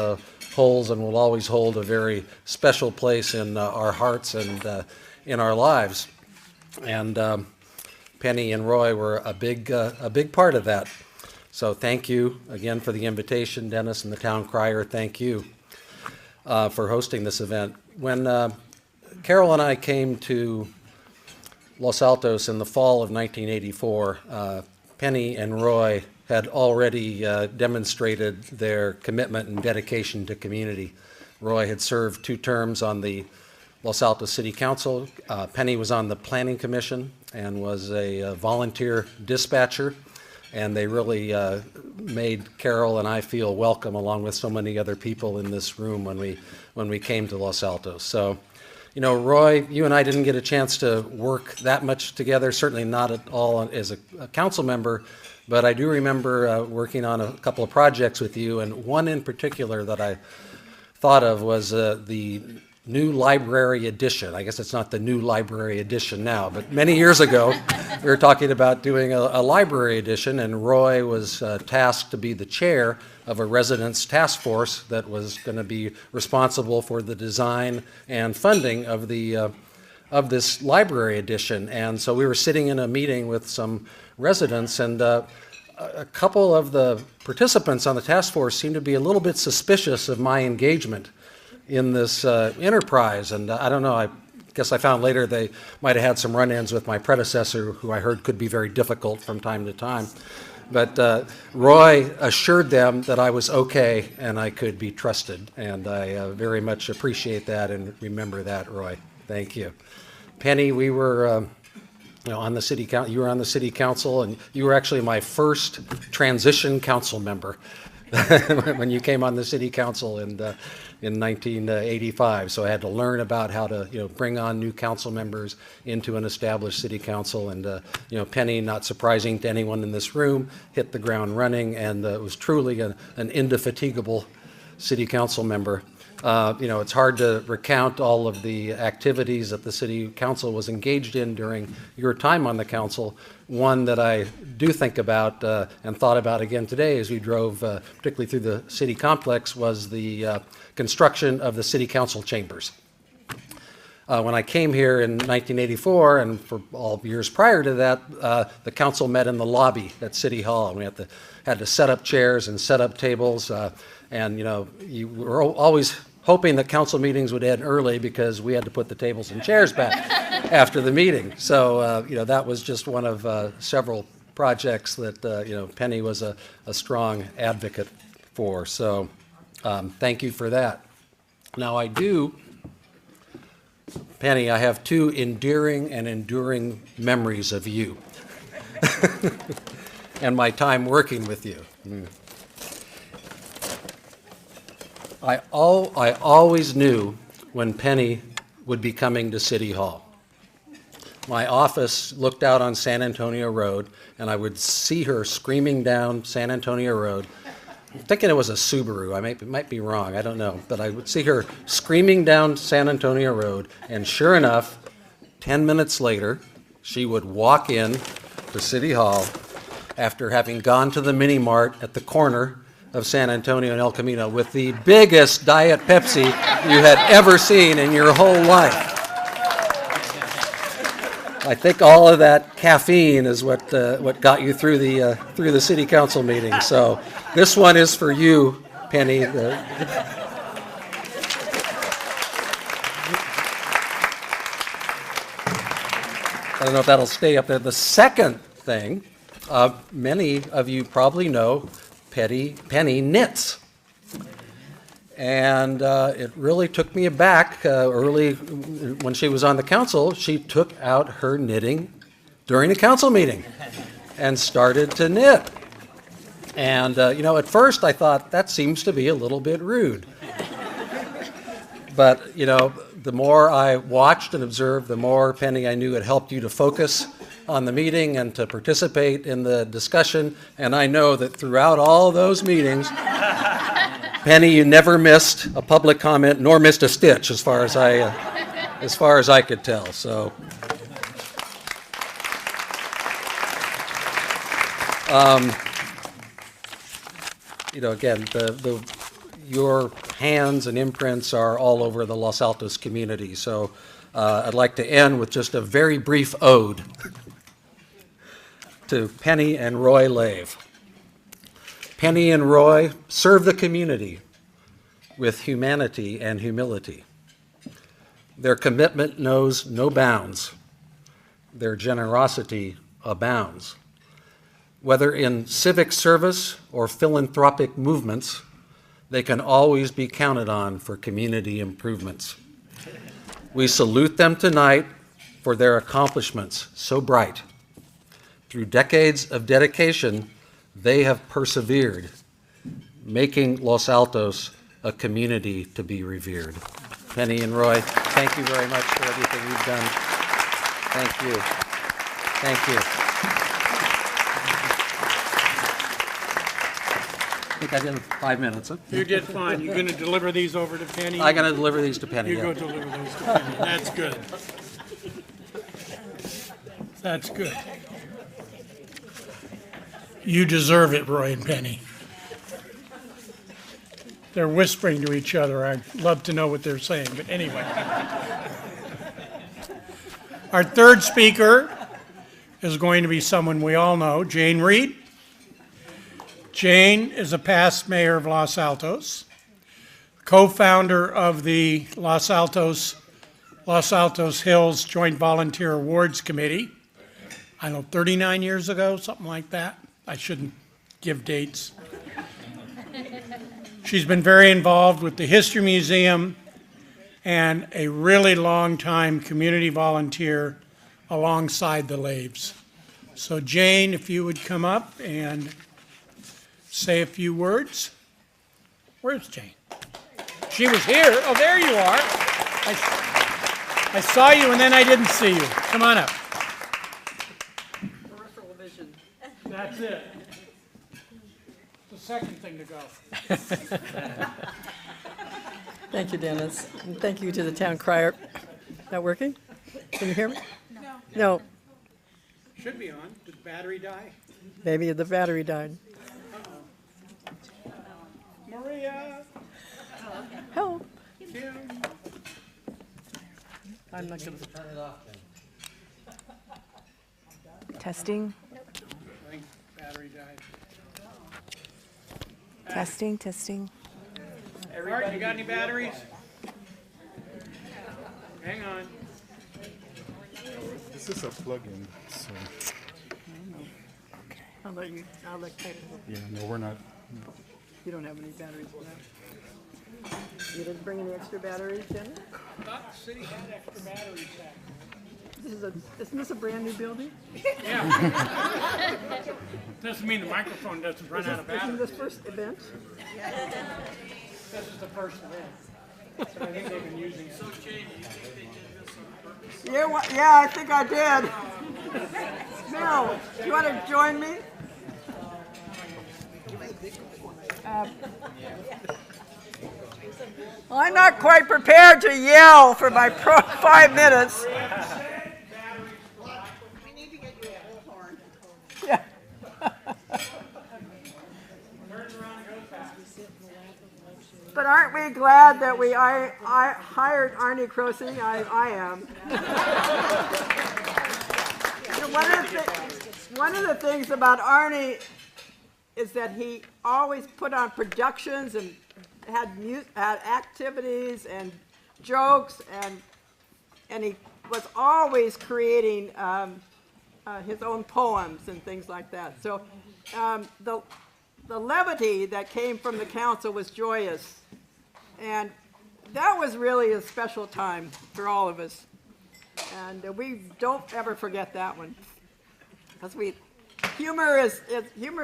holds and will always hold a very special place in our hearts and in our lives, and Penny and Roy were a big part of that. So thank you again for the invitation, Dennis and the town crier. Thank you for hosting this event. When Carol and I came to Los Altos in the fall of 1984, Penny and Roy had already demonstrated their commitment and dedication to community. Roy had served 2 terms on the Los Altos City Council. Penny was on the Planning Commission and was a volunteer dispatcher, and they really made Carol and I feel welcome, along with so many other people in this room when we came to Los Altos. So, you know, Roy, you and I didn't get a chance to work that much together, certainly not at all as a council member, but I do remember working on a couple of projects with you, and one in particular that I thought of was the new library edition. I guess it's not the new library edition now, but many years ago we were talking about doing a library edition, and Roy was tasked to be the chair of a residents task force that was going to be responsible for the design and funding of this library edition. And so we were sitting in a meeting with some residents, and a couple of the participants on the task force seemed to be a little bit suspicious of my engagement in this enterprise. And I don't know, I guess I found later they might have had some run-ins with my predecessor, who I heard could be very difficult from time to time. But Roy assured them that I was okay and I could be trusted, and I very much appreciate that and remember that, Roy. Thank you. Penny, we were on the city council. You were on the city council, and you were actually my first transition council member when you came on the city council in 1985. So I had to learn about how to bring on new council members into an established city council. And Penny, not surprising to anyone in this room, hit the ground running, and was truly an indefatigable city council member. It's hard to recount all of the activities that the city council was engaged in during your time on the council. One that I do think about and thought about again today as we drove particularly through the city complex was the construction of the city council chambers. When I came here in 1984, and for all years prior to that, the council met in the lobby at City Hall, and we had to set up chairs and set up tables, and you were always hoping that council meetings would end early because we had to put the tables and chairs back after the meeting. So that was just one of several projects that Penny was a strong advocate for. So thank you for that. Now Penny, I have 2 endearing and enduring memories of you and my time working with you. I always knew when Penny would be coming to City Hall. My office looked out on San Antonio Road, and I would see her screaming down San Antonio Road. I'm thinking it was a Subaru. It might be wrong. I don't know. But I would see her screaming down San Antonio Road, and sure enough, 10 minutes later, she would walk in to City Hall after having gone to the mini mart at the corner of San Antonio and El Camino with the biggest Diet Pepsi you had ever seen in your whole life. I think all of that caffeine is what got you through the city council meeting. So this one is for you, Penny. I don't know if that'll stay up there. The second thing, many of you probably know Penny knits. And it really took me aback early when she was on the council. She took out her knitting during a council meeting and started to knit. And, at first I thought that seems to be a little bit rude. But, the more I watched and observed, the more, Penny, I knew it helped you to focus on the meeting and to participate in the discussion. And I know that throughout all those meetings, Penny, you never missed a public comment nor missed a stitch, as far as I could tell. So, again, your hands and imprints are all over the Los Altos community. So, I'd like to end with just a very brief ode to Penny and Roy Lave. Penny and Roy serve the community with humanity and humility. Their commitment knows no bounds. Their generosity abounds. Whether in civic service or philanthropic movements, they can always be counted on for community improvements. We salute them tonight for their accomplishments so bright. Through decades of dedication, they have persevered, making Los Altos a community to be revered. Penny and Roy, thank you very much for everything you've done. Thank you. Thank you. I think I did 5 minutes. Huh? You did fine. You're going to deliver these over to Penny? I'm going to deliver these to Penny. You Yeah. go deliver those to Penny. That's good. That's good. You deserve it, Roy and Penny. They're whispering to each other. I'd love to know what they're saying, but anyway. Our third speaker is going to be someone we all know, Jane Reed. Jane is a past mayor of Los Altos, co-founder of the Los Altos Hills Joint Volunteer Awards Committee, I don't know, 39 years ago, something like that. I shouldn't give dates. She's been very involved with the History Museum and a really long-time community volunteer alongside the Laves. So Jane, if you would come up and say a few words. Where's Jane? She was here. Oh, there you are. I saw you and then I didn't see you. Come on up. Peripheral vision. That's it. The second thing to go. Thank you, Dennis. And thank you to the town crier. Not working? Can you hear me? No. Should be on. Did the battery die? Maybe the battery died. Maria. Help. Kim. I'm not going to. Turn it off then. Testing, I think battery died. testing, testing. Art, you got any batteries? Hang on. This is a plug-in, so I'll let you. I'll let Kate. yeah, no, we're not. You don't have any batteries left. You didn't bring any extra batteries, Dennis? I thought the city had extra batteries back. Isn't this a brand new building? Yeah. Doesn't mean the microphone doesn't run out of Isn't batteries. this first event? This is the first event. So I think they've been using it. Yeah, I think I did. Bill, do you want to join me? I'm not quite prepared to yell for my 5 minutes. We need to get you a bullhorn. Yeah. But aren't we glad that I hired Arne Croce? I am. You know, one of the things about Arne is that he always put on productions and had activities and jokes, and he was always creating his own poems and things like that. So the levity that came from the council was joyous. And that was really a special time for all of us. And we don't ever forget that one. Because humor is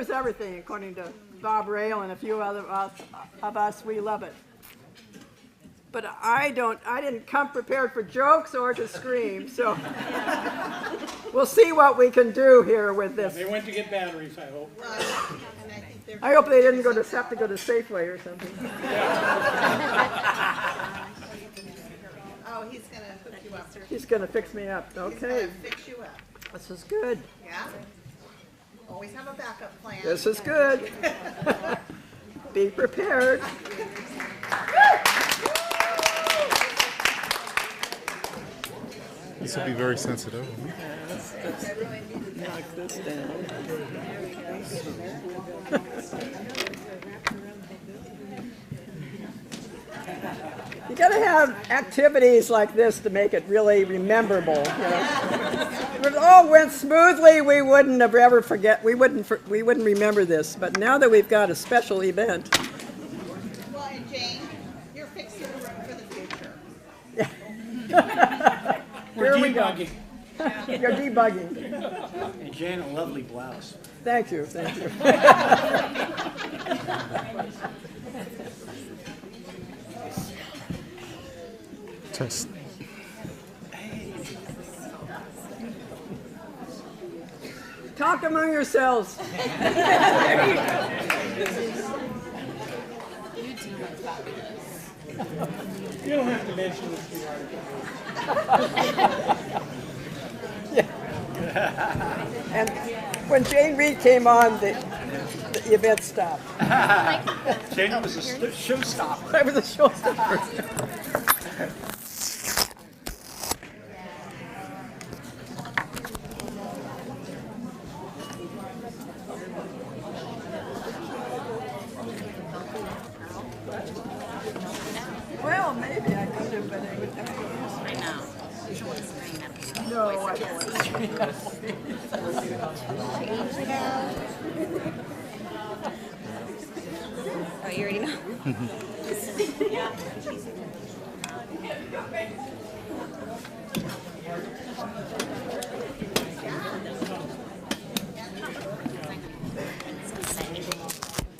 everything, according to Bob Rail and a few other of us, we love it. But I didn't come prepared for jokes or to scream, so we'll see what we can do here with this. They went to get batteries, I hope. I hope they didn't have to go to Safeway or something. Oh, he's gonna hook you up. He's going to fix me up. He's Okay. gonna fix you up. This is good. Yeah? Always have a backup plan. This is good. Be prepared. This will be very sensitive. Knock this down. You got to have activities like this to make it really rememberable. You know? If it all went smoothly, we wouldn't have ever forget. We wouldn't remember this. But now that we've got a special event, Well, and Jane, you're fixing the room for the future. We're Here we go. debugging. you're debugging. And Jane, a lovely blouse. Thank you. Thank you. Test. Talk among yourselves. You don't have to mention this to the article. And when Jane Reed came on, the event stopped. Jane was a showstopper. I was a showstopper. Well, maybe I could have, but it would I know. no, I don't want to. Oh, you already know?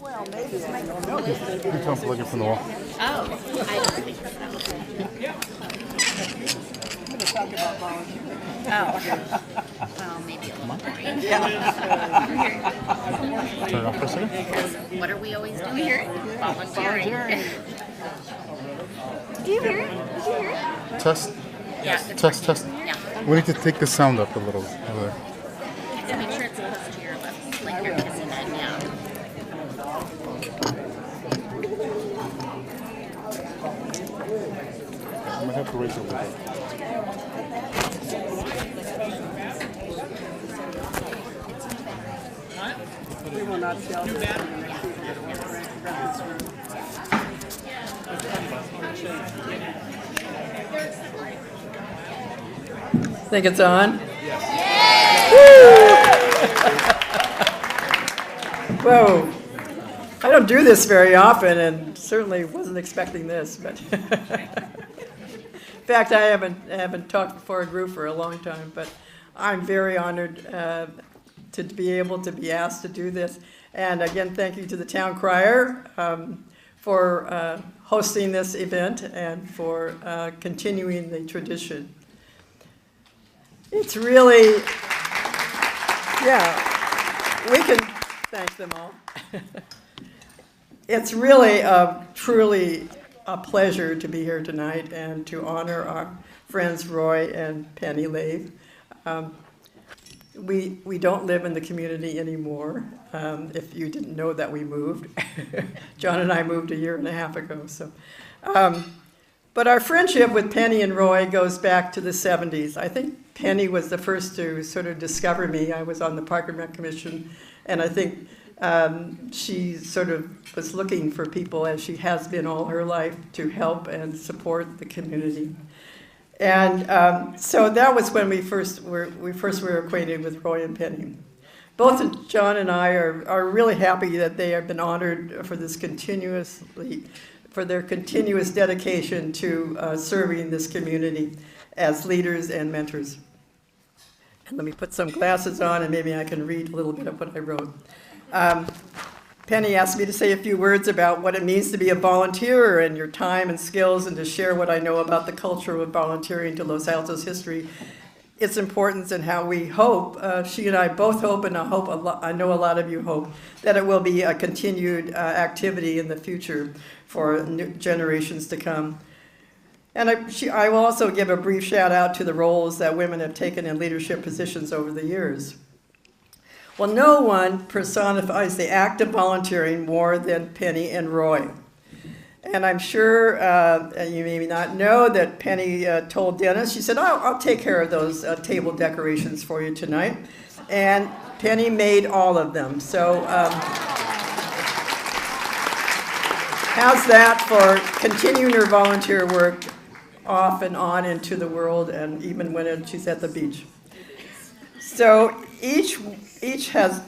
Well, maybe I don't know. You can unplug it from the wall. Oh, I don't think so. I'm going to talk about volunteering. Oh. Well, maybe a little boring. Turn it off for a second. What are we always doing here? Volunteering. Do you hear it? Did you hear it? Test. Yeah. Test, test. Yeah. We need to take the sound up a little. Over there. To make sure it's close to your lips, like you're kissing it, yeah. I'm gonna have to raise it a little bit. We will not tell you. Think it's on? Whoa. I don't do this very often and certainly wasn't expecting this, but in fact, I haven't talked before a group for a long time, but I'm very honored to be able to be asked to do this. And again, thank you to the town crier for hosting this event and for continuing the tradition. It's really, yeah, we can thank them all. It's really truly a pleasure to be here tonight and to honor our friends Roy and Penny Lave. We don't live in the community anymore, if you didn't know that we moved. John and I moved 1.5 years ago. So, but our friendship with Penny and Roy goes back to the 70s. I think Penny was the first to sort of discover me. I was on the Park and Rec Commission, and I think she sort of was looking for people, as she has been all her life, to help and support the community. And so that was when we first were acquainted with Roy and Penny. Both John and I are really happy that they have been honored for their continuous dedication to serving this community as leaders and mentors. And let me put some glasses on and maybe I can read a little bit of what I wrote. Penny asked me to say a few words about what it means to be a volunteer and your time and skills, and to share what I know about the culture of volunteering to Los Altos history, its importance, and how we hope, she and I both hope, and I know a lot of you hope, that it will be a continued activity in the future for generations to come. And I will also give a brief shout out to the roles that women have taken in leadership positions over the years. Well, no one personifies the act of volunteering more than Penny and Roy. And I'm sure you may not know that Penny told Dennis, she said, I'll take care of those table decorations for you tonight. And Penny made all of them. So how's that for continuing her volunteer work off and on into the world, and even when she's at the beach. So each has,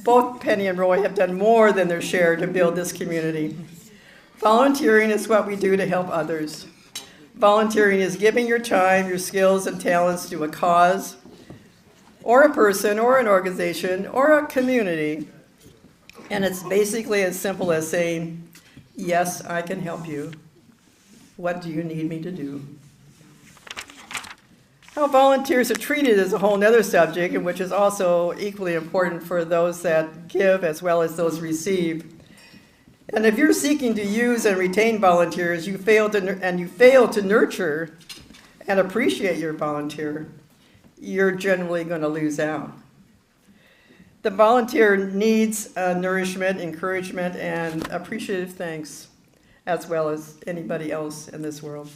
both Penny and Roy have done more than their share to build this community. Volunteering is what we do to help others. Volunteering is giving your time, your skills, and talents to a cause, or a person, or an organization, or a community. And it's basically as simple as saying, yes, I can help you. What do you need me to do? How volunteers are treated is a whole other subject, and which is also equally important for those that give as well as those receive. And if you're seeking to use and retain volunteers, you fail to nurture and appreciate your volunteer, you're generally going to lose out. The volunteer needs nourishment, encouragement, and appreciative thanks, as well as anybody else in this world.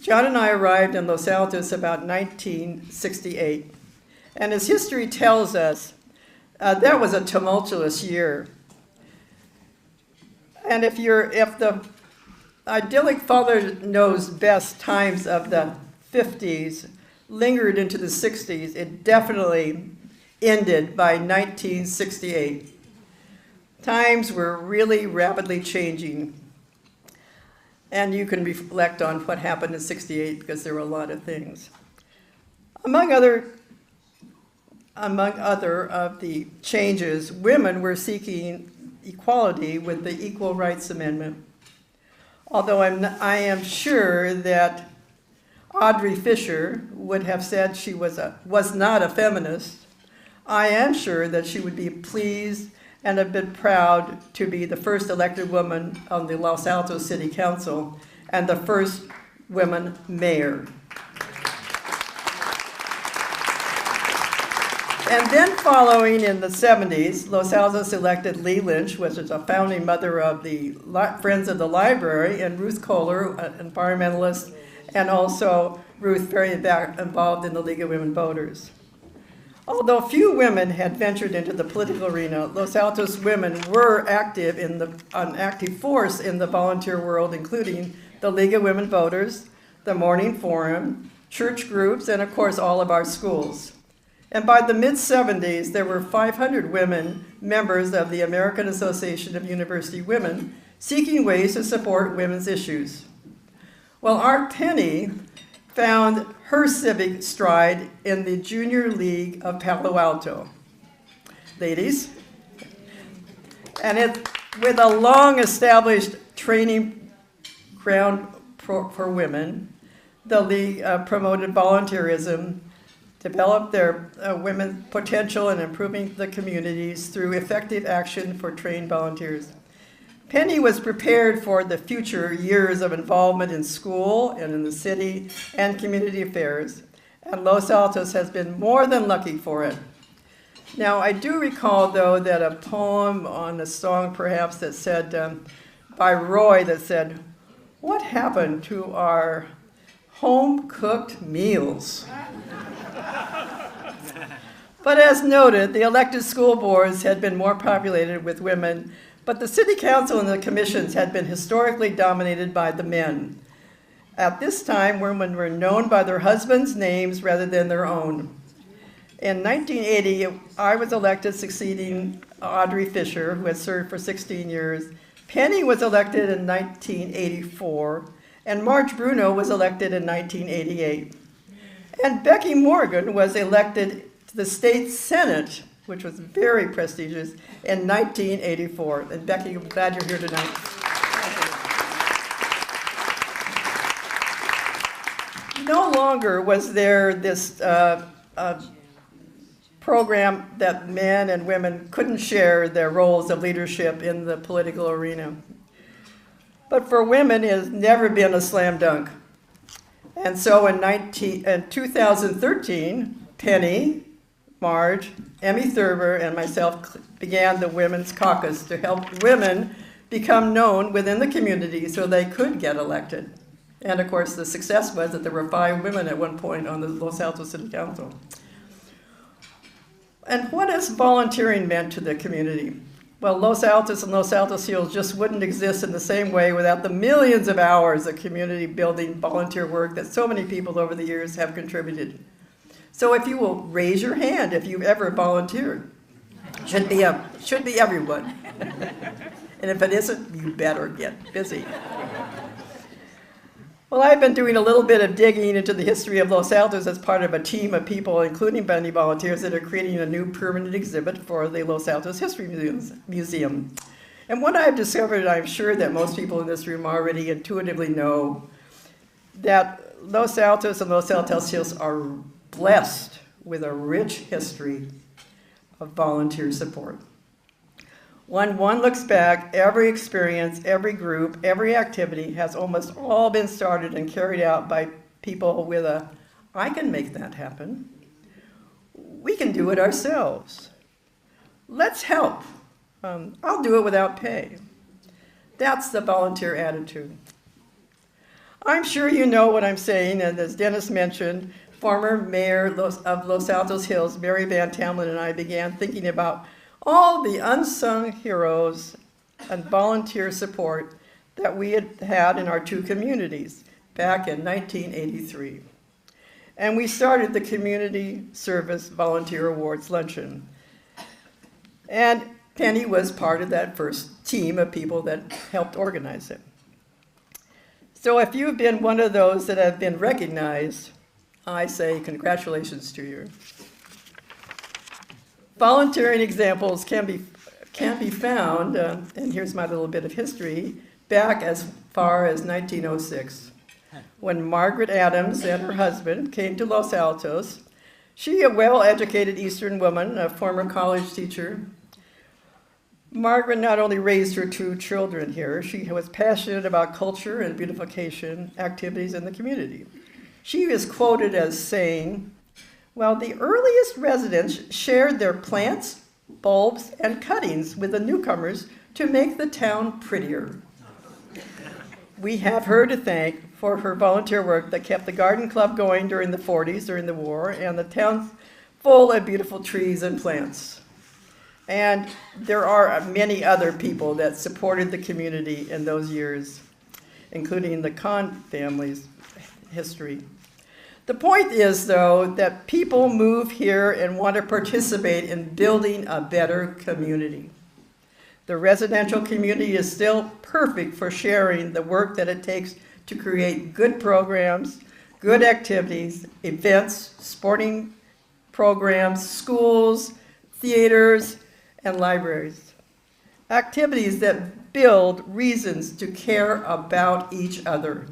John and I arrived in Los Altos about 1968, and as history tells us, that was a tumultuous year. And if the idyllic father knows best times of the 50s lingered into the 60s, it definitely ended by 1968. Times were really rapidly changing. And you can reflect on what happened in '68 because there were a lot of things. Among other of the changes, women were seeking equality with the Equal Rights Amendment. Although I am sure that Audrey Fisher would have said she was not a feminist, I am sure that she would be pleased and have been proud to be the first elected woman on the Los Altos City Council and the first woman mayor. And then following in the 70s, Los Altos elected Lee Lynch, which is a founding mother of the Friends of the Library, and Ruth Kohler, an environmentalist, and also Ruth very involved in the League of Women Voters. Although few women had ventured into the political arena, Los Altos women were an active force in the volunteer world, including the League of Women Voters, the Morning Forum, church groups, and of course all of our schools. And by the mid-70s, there were 500 women members of the American Association of University Women seeking ways to support women's issues. Well, our Penny found her civic stride in the Junior League of Palo Alto. Ladies, and with a long-established training ground for women, the league promoted volunteerism, developed their women's potential in improving the communities through effective action for trained volunteers. Penny was prepared for the future years of involvement in school and in the city and community affairs, and Los Altos has been more than lucky for it. Now, I do recall, though, that a poem on a song, perhaps, that said, by Roy, that said, "What happened to our home-cooked meals?" But as noted, the elected school boards had been more populated with women, but the city council and the commissions had been historically dominated by the men. At this time, women were known by their husbands' names rather than their own. In 1980, I was elected succeeding Audrey Fisher, who had served for 16 years. Penny was elected in 1984, and Marge Bruno was elected in 1988. And Becky Morgan was elected to the state senate, which was very prestigious, in 1984. And Becky, I'm glad you're here tonight. No longer was there this program that men and women couldn't share their roles of leadership in the political arena. But for women, it has never been a slam dunk. And so in 2013, Penny, Marge, Emmy Thurber, and myself began the Women's Caucus to help women become known within the community so they could get elected. And of course, the success was that there were 5 women at one point on the Los Altos City Council. And what has volunteering meant to the community? Well, Los Altos and Los Altos Hills just wouldn't exist in the same way without the millions of hours of community building volunteer work that so many people over the years have contributed. So if you will raise your hand if you've ever volunteered, should be everyone. And if it isn't, you better get busy. Well, I've been doing a little bit of digging into the history of Los Altos as part of a team of people, including many volunteers, that are creating a new permanent exhibit for the Los Altos History Museum. And what I've discovered, I'm sure that most people in this room already intuitively know, that Los Altos and Los Altos Hills are blessed with a rich history of volunteer support. When one looks back, every experience, every group, every activity has almost all been started and carried out by people with a, I can make that happen. We can do it ourselves. Let's help. I'll do it without pay. That's the volunteer attitude. I'm sure you know what I'm saying, and as Dennis mentioned, former mayor of Los Altos Hills, Mary Van Tamlin, and I began thinking about all the unsung heroes and volunteer support that we had in our 2 communities back in 1983. And we started the Community Service Volunteer Awards Luncheon. And Penny was part of that first team of people that helped organize it. So if you've been one of those that have been recognized, I say congratulations to you. Volunteering examples can be found, and here's my little bit of history, back as far as 1906, when Margaret Adams and her husband came to Los Altos. She, a well-educated Eastern woman, a former college teacher. Margaret not only raised her 2 children here, she was passionate about culture and beautification activities in the community. She is quoted as saying, "Well, the earliest residents shared their plants, bulbs, and cuttings with the newcomers to make the town prettier." We have her to thank for her volunteer work that kept the garden club going during the 40s, during the war, and the town full of beautiful trees and plants. And there are many other people that supported the community in those years, including the Kahn family's history. The point is, though, that people move here and want to participate in building a better community. The residential community is still perfect for sharing the work that it takes to create good programs, good activities, events, sporting programs, schools, theaters, and libraries. Activities that build reasons to care about each other.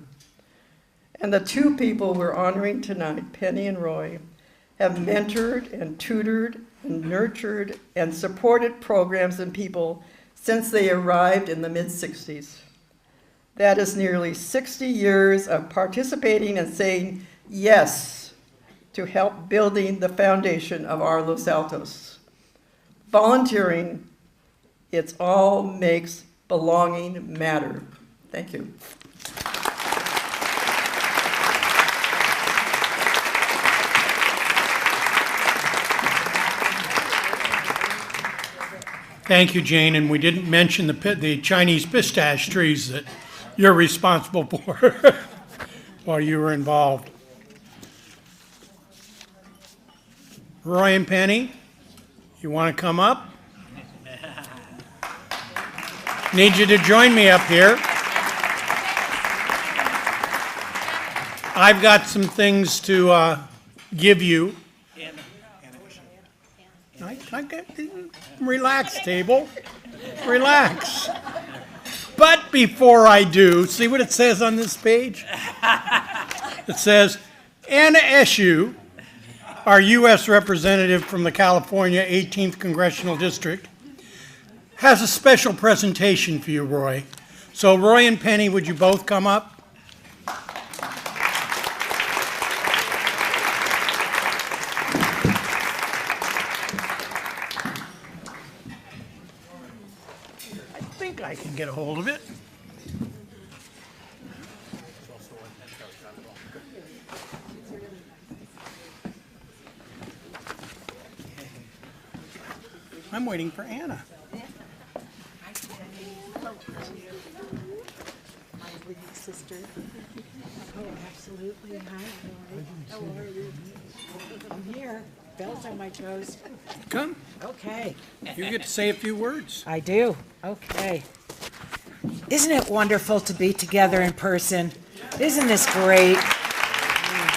And the 2 people we're honoring tonight, Penny and Roy, have mentored and tutored and nurtured and supported programs and people since they arrived in the mid-60s. That is nearly 60 years of participating and saying yes to help building the foundation of our Los Altos. Volunteering, it all makes belonging matter. Thank you. Thank you, Jane. And we didn't mention the Chinese pistache trees that you're responsible for. while you were involved. Roy and Penny, you want to come up? Need you to join me up here. I've got some things to give you. Relax, table. Relax. But before I do, see what it says on this page? It says, Anna Eshoo, our U.S. representative from the California 18th Congressional District, has a special presentation for you, Roy. So Roy and Penny, would you both come up? I can get a hold of it. I'm waiting for Anna. Sister. Oh, absolutely. Hi, Roy. How are you? I'm here. Bells on my toes. Come. Okay. You get to say a few words. I do. Okay. Isn't it wonderful to be together in person? Isn't this great?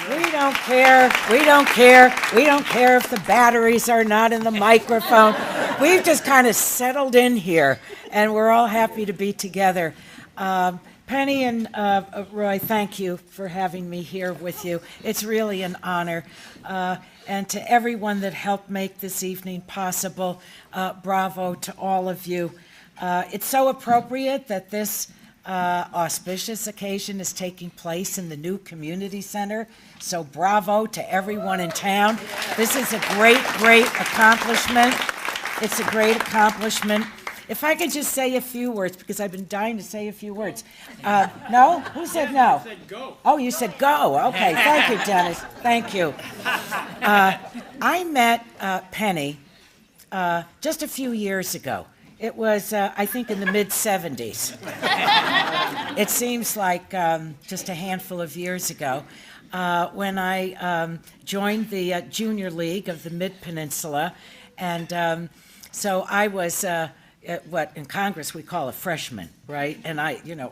We don't care. We don't care. We don't care if the batteries are not in the microphone. We've just kind of settled in here, and we're all happy to be together. Penny and Roy, thank you for having me here with you. It's really an honor. And to everyone that helped make this evening possible, bravo to all of you. It's so appropriate that this auspicious occasion is taking place in the new community center. So bravo to everyone in town. This is a great, great accomplishment. It's a great accomplishment. If I could just say a few words, because I've been dying to say a few words. No? Who said no? I said go. Oh, you said go. Okay, thank you, Dennis. Thank you. I met Penny just a few years ago. It was, I think, in the mid-'70s. It seems like just a handful of years ago when I joined the Junior League of the Mid-Peninsula. And so I was what in Congress we call a freshman, right? And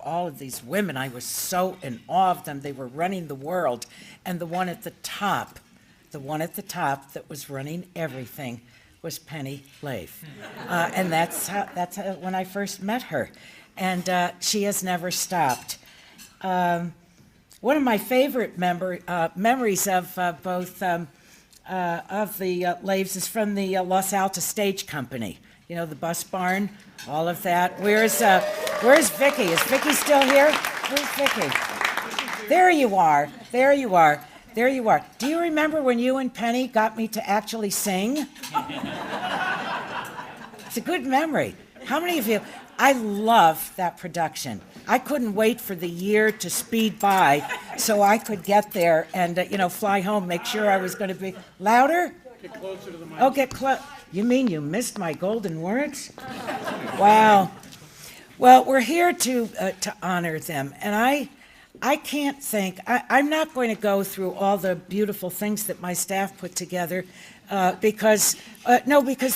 all of these women, I was so in awe of them. They were running the world. And the one at the top that was running everything was Penny Lave. And that's how, when I first met her. And she has never stopped. One of my favorite memories of both of the Laves is from the Los Altos Stage Company. You know, the bus barn, all of that. Where's Vicky? Is Vicky still here? Where's Vicky? There you are. There you are. There you are. Do you remember when you and Penny got me to actually sing? It's a good memory. How many of you? I love that production. I couldn't wait for the year to speed by so I could get there and, fly home, make sure I was going to be louder. Get closer to the mic. Oh, get close. You mean you missed my golden words? Wow. Well, we're here to honor them. And I can't think, I'm not going to go through all the beautiful things that my staff put together because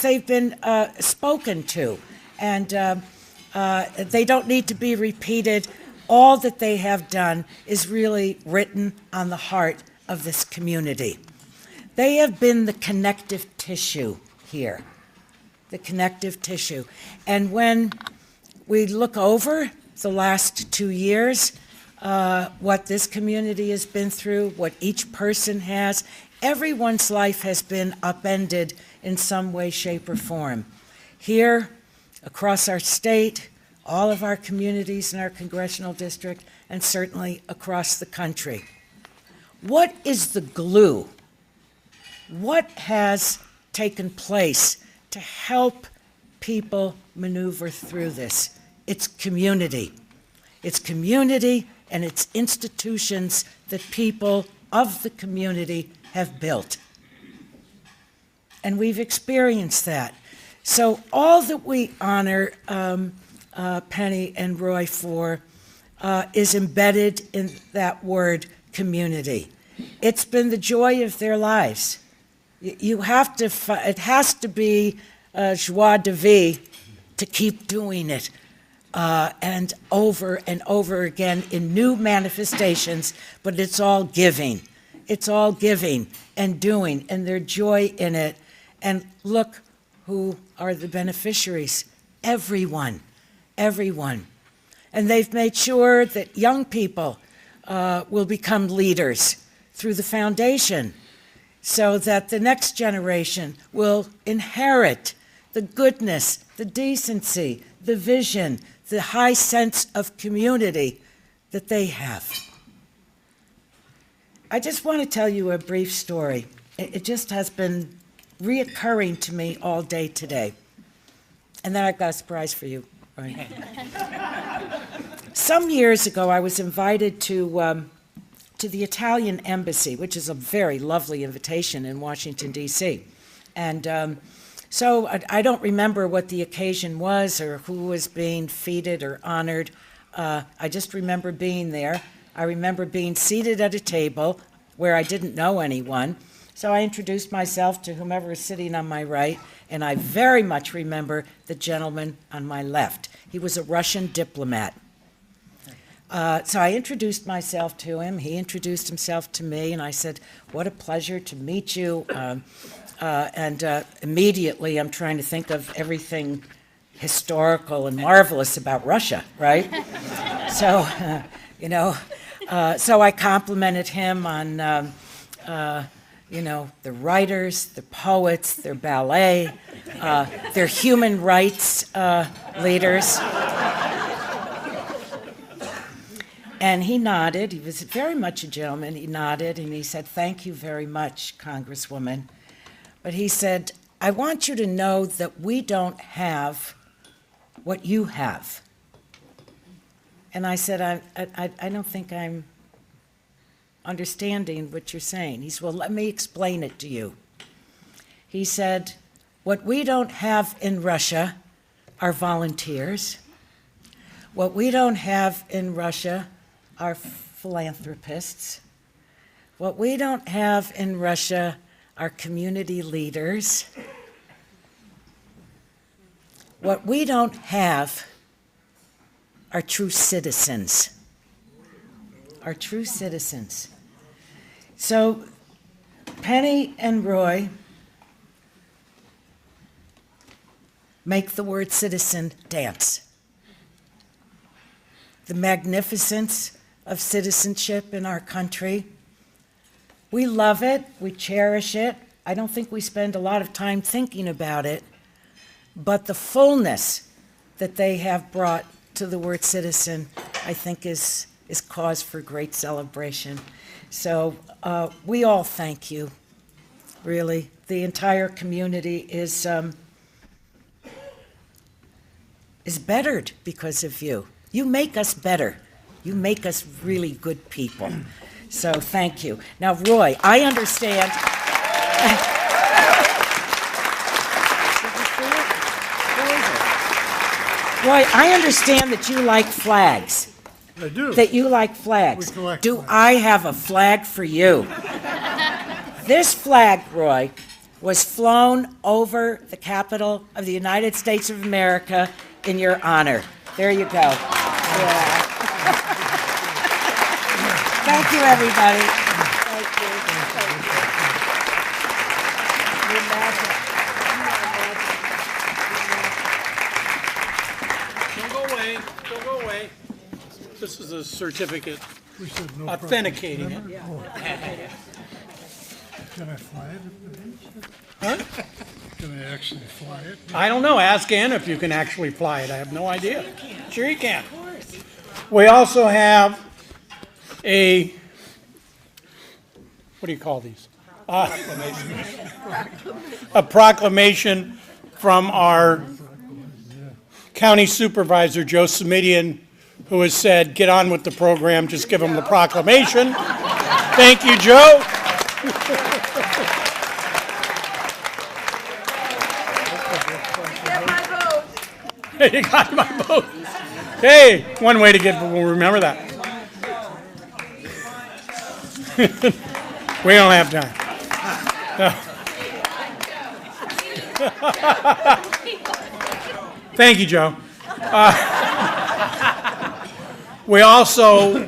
they've been spoken to. And they don't need to be repeated. All that they have done is really written on the heart of this community. They have been the connective tissue here, the connective tissue. And when we look over the last 2 years, what this community has been through, what each person has, everyone's life has been upended in some way, shape, or form. Here, across our state, all of our communities in our congressional district, and certainly across the country. What is the glue? What has taken place to help people maneuver through this? It's community. It's community and it's institutions that people of the community have built. And we've experienced that. So all that we honor Penny and Roy for is embedded in that word community. It's been the joy of their lives. You have to, it has to be joie de vivre to keep doing it. And over again in new manifestations, but it's all giving. It's all giving and doing, and there's joy in it. And look who are the beneficiaries. Everyone. And they've made sure that young people will become leaders through the foundation so that the next generation will inherit the goodness, the decency, the vision, the high sense of community that they have. I just want to tell you a brief story. It just has been reoccurring to me all day today. And then I've got a surprise for you. Right. Some years ago, I was invited to the Italian embassy, which is a very lovely invitation in Washington, D.C. And so I don't remember what the occasion was or who was being feted or honored. I just remember being there. I remember being seated at a table where I didn't know anyone. So I introduced myself to whomever was sitting on my right, and I very much remember the gentleman on my left. He was a Russian diplomat. So I introduced myself to him. He introduced himself to me, and I said, "What a pleasure to meet you." And immediately I'm trying to think of everything historical and marvelous about Russia, right? So, so I complimented him on, the writers, the poets, their ballet, their human rights leaders. And he nodded. He was very much a gentleman. He nodded and he said, "Thank you very much, Congresswoman." But he said, "I want you to know that we don't have what you have." And I said, I don't think I'm understanding what you're saying. He said, "Well, let me explain it to you." He said, "What we don't have in Russia are volunteers. What we don't have in Russia are philanthropists. What we don't have in Russia are community leaders. What we don't have are true citizens." Are true citizens. So Penny and Roy make the word citizen dance. The magnificence of citizenship in our country. We love it, we cherish it. I don't think we spend a lot of time thinking about it, but the fullness that they have brought to the word citizen, I think is cause for great celebration. So we all thank you, really. The entire community is bettered because of you. You make us better. You make us really good people. So thank you. Now, Roy, I understand. Roy, I understand that you like flags. I do. That you like flags. Do I have a flag for you? This flag, Roy, was flown over the Capitol of the United States of America in your honor. There you go. Yeah. Thank you, everybody. Thank you. Don't go away. Don't go away. This is a certificate authenticating it. Can I fly it? Huh? Can I actually fly it? I don't know. Ask Ann if you can actually fly it. I have no idea. Sure you can. We also have a, what do you call these? A proclamation from our county supervisor, Joe Simidian, who has said, "Get on with the program, just give him the proclamation." Thank you, Joe. You got my vote. Hey, one way to get, we'll remember that. We don't have time. Thank you, Joe. We also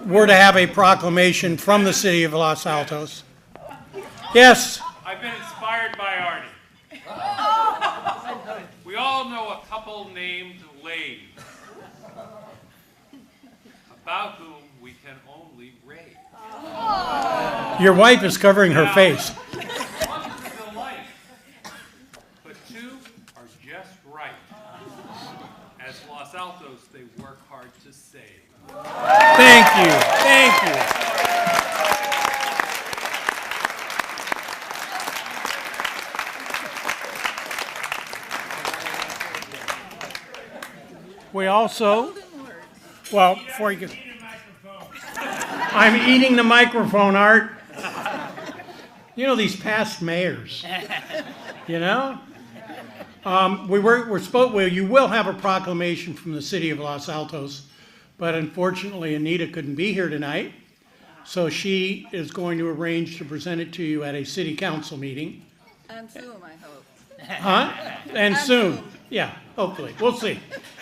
were to have a proclamation from the city of Los Altos. Yes? I've been inspired by Arne. We all know a couple named Lave, about whom we can only rave. Your wife is covering her face. One is a life, but two are just right. As Los Altos, they work hard to save. Thank you. Thank you. We also, well, before you get, I'm eating the microphone, Art. You know, these past mayors, you know? We're supposed, well, you will have a proclamation from the city of Los Altos, but unfortunately Anita couldn't be here tonight, so she is going to arrange to present it to you at a city council meeting. On Zoom, I hope. Huh? And soon. Yeah, hopefully. We'll see.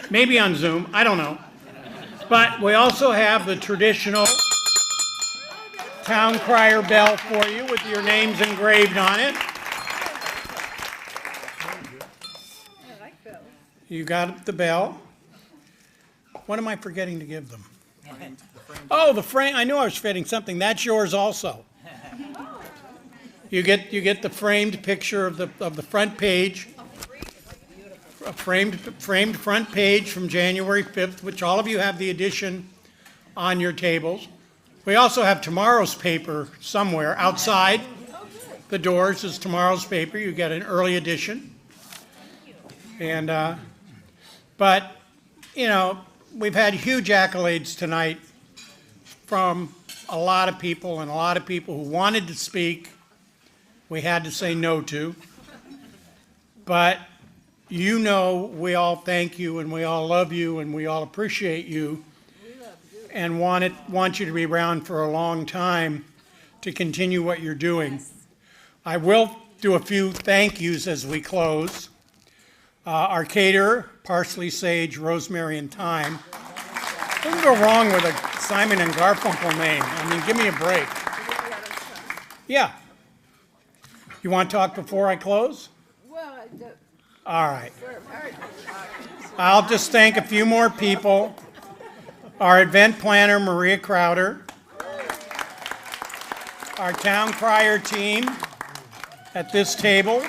Maybe on Zoom. I don't know. But we also have the traditional town crier bell for you with your names engraved on it. You got the bell. What am I forgetting to give them? Oh, the frame. I knew I was forgetting something. That's yours also. You get the framed picture of the front page, a framed front page from January 5th, which all of you have the edition on your tables. We also have tomorrow's paper somewhere outside the doors is tomorrow's paper. You get an early edition. And but you know, we've had huge accolades tonight from a lot of people and a lot of people who wanted to speak. We had to say no to, but you know we all thank you and we all love you and we all appreciate you and want you to be around for a long time to continue what you're doing. I will do a few thank yous as we close. Our caterer, parsley, sage, rosemary, and thyme. Doesn't go wrong with a Simon and Garfunkel name. I mean, give me a break. Yeah. You want to talk before I close? Well, I do. All right. I'll just thank a few more people. Our event planner, Maria Crowder. Our town crier team at this table,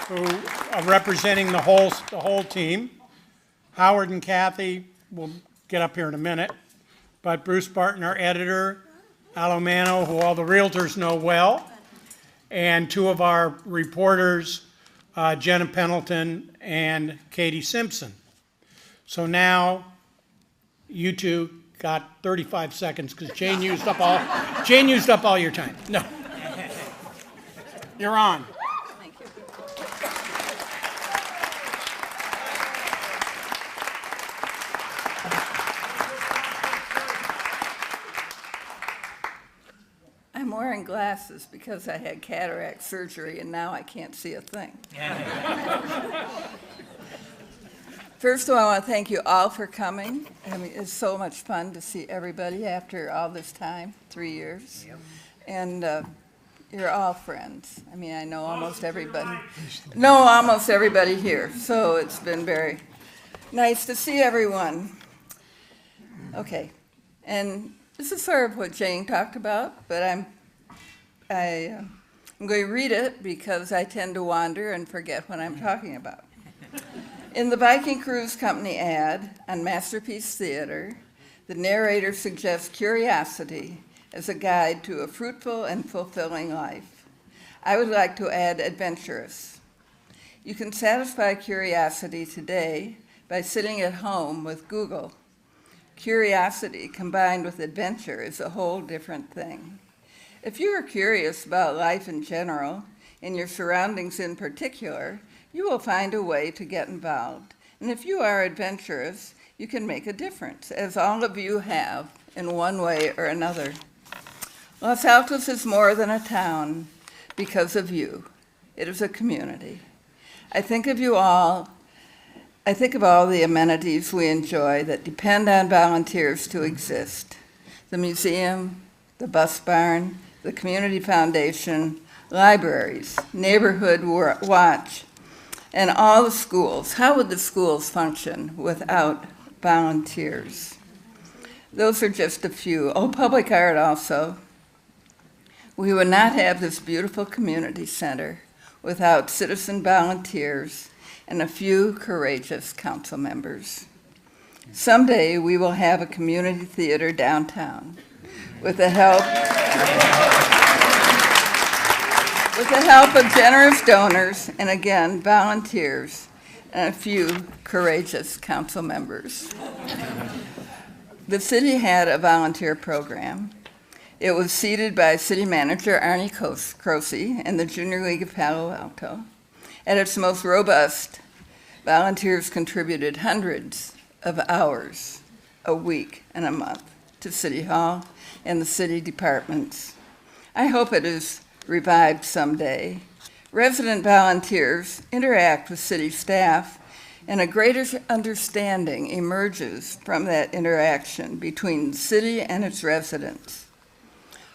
who are representing the whole team. Howard and Kathy will get up here in a minute. But Bruce Barton, our editor, Alomano, who all the realtors know well, and two of our reporters, Jenna Pendleton and Katie Simpson. So now you two got 35 seconds because Jane used up all your time. No. You're on. Thank you. I'm wearing glasses because I had cataract surgery and now I can't see a thing. First of all, I want to thank you all for coming. I mean, it's so much fun to see everybody after all this time, 3 years. Yep. And you're all friends. I mean, I know almost everybody. Almost everybody here. So it's been very nice to see everyone. Okay. And this is sort of what Jane talked about, but I'm going to read it because I tend to wander and forget what I'm talking about. In the Viking Cruise Company ad on Masterpiece Theater, the narrator suggests curiosity as a guide to a fruitful and fulfilling life. I would like to add adventurous. You can satisfy curiosity today by sitting at home with Google. Curiosity combined with adventure is a whole different thing. If you are curious about life in general, and your surroundings in particular, you will find a way to get involved. And if you are adventurous, you can make a difference, as all of you have in one way or another. Los Altos is more than a town because of you. It is a community. I think of all the amenities we enjoy that depend on volunteers to exist. The museum, the bus barn, the community foundation, libraries, neighborhood watch, and all the schools. How would the schools function without volunteers? Those are just a few. Oh, public art also. We would not have this beautiful community center without citizen volunteers and a few courageous council members. Someday we will have a community theater downtown with the help of generous donors and again volunteers and a few courageous council members. The city had a volunteer program. It was seeded by City Manager Arne Croce and the Junior League of Palo Alto. At its most robust, volunteers contributed hundreds of hours a week and a month to City Hall and the city departments. I hope it is revived someday. Resident volunteers interact with city staff, and a greater understanding emerges from that interaction between the city and its residents.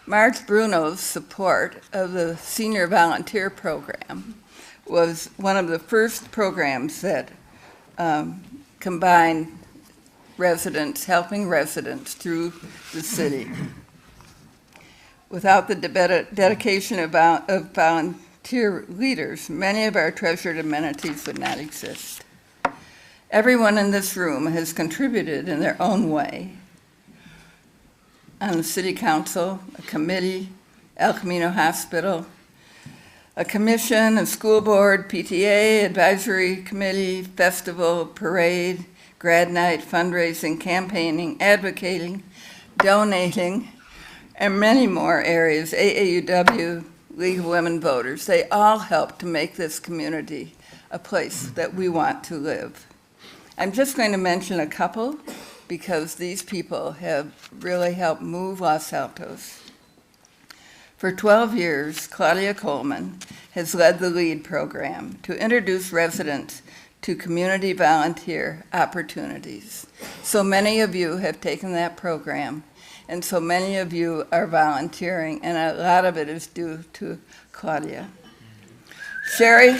Marge Bruno's support of the Senior Volunteer Program was one of the first programs that combined residents, helping residents through the city. Without the dedication of volunteer leaders, many of our treasured amenities would not exist. Everyone in this room has contributed in their own way. On the city council, a committee, El Camino Hospital, a commission, a school board, PTA, advisory committee, festival, parade, grad night, fundraising, campaigning, advocating, donating, and many more areas, AAUW, League of Women Voters. They all help to make this community a place that we want to live. I'm just going to mention a couple because these people have really helped move Los Altos. For 12 years, Claudia Coleman has led the LEAD program to introduce residents to community volunteer opportunities. So many of you have taken that program, and so many of you are volunteering, and a lot of it is due to Claudia. Sherry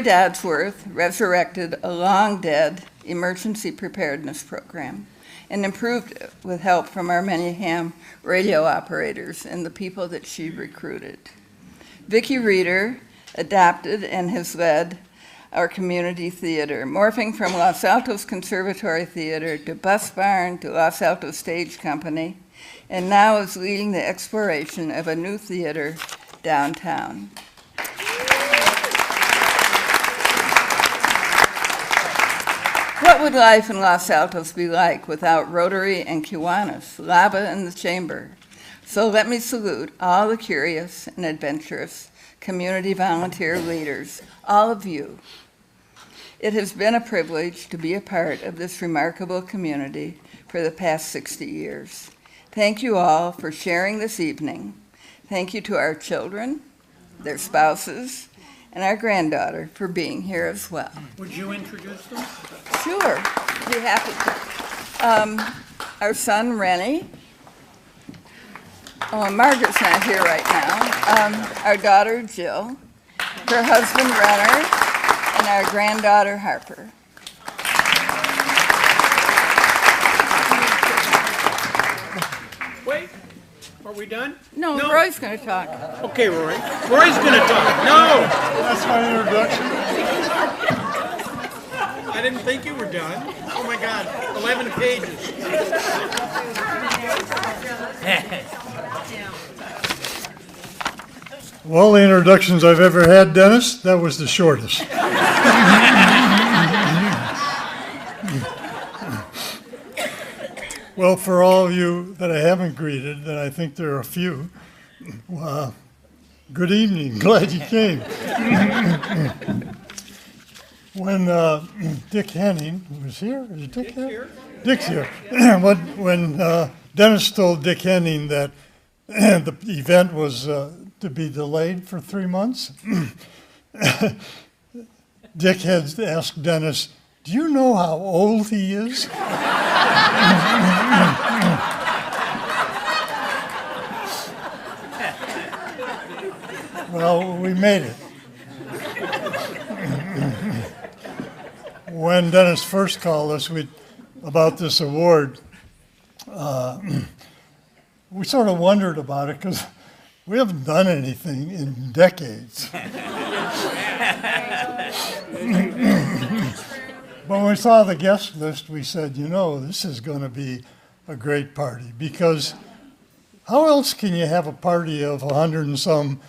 Dodsworth resurrected a long-dead emergency preparedness program and improved it with help from our many ham radio operators and the people that she recruited. Vicki Reeder adopted and has led our community theater, morphing from Los Altos Conservatory Theater to Bus Barn to Los Altos Stage Company, and now is leading the exploration of a new theater downtown. What would life in Los Altos be like without Rotary and Kiwanis, Lava and the Chamber? So let me salute all the curious and adventurous community volunteer leaders, all of you. It has been a privilege to be a part of this remarkable community for the past 60 years. Thank you all for sharing this evening. Thank you to our children, their spouses, and our granddaughter for being here as well. Would you introduce them? Sure, be happy to. Our son, Rennie. Oh, Margaret's not here right now. Our daughter, Jill. Her husband, Renner. And our granddaughter, Harper. Wait, are we done? No, Roy's going to talk. Okay, Roy. Roy's going to talk. No! That's my introduction. I didn't think you were done. Oh my God, 11 pages. Of all the introductions I've ever had, Dennis, that was the shortest. Well, for all of you that I haven't greeted, and I think there are a few, good evening. Glad you came. when Dick Henning, who was here, is Dick here? Dick's here. when Dennis told Dick Henning that the event was to be delayed for 3 months, Dick had asked Dennis, "Do you know how old he is?" Well, we made it. When Dennis first called us about this award, we sort of wondered about it because we haven't done anything in decades. But when we saw the guest list, we said, you know, this is going to be a great party, because how else can you have a party of 100 and some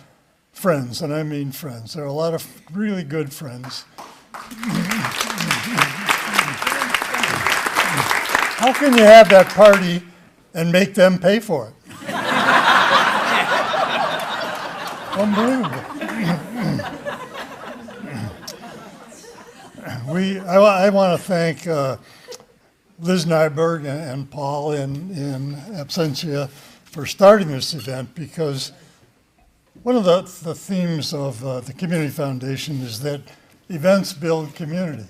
friends? And I mean friends. There are a lot of really good friends. How can you have that party and make them pay for it? Unbelievable. I want to thank Liz Nyberg and Paul in absentia for starting this event, because one of the themes of the Community Foundation is that events build community,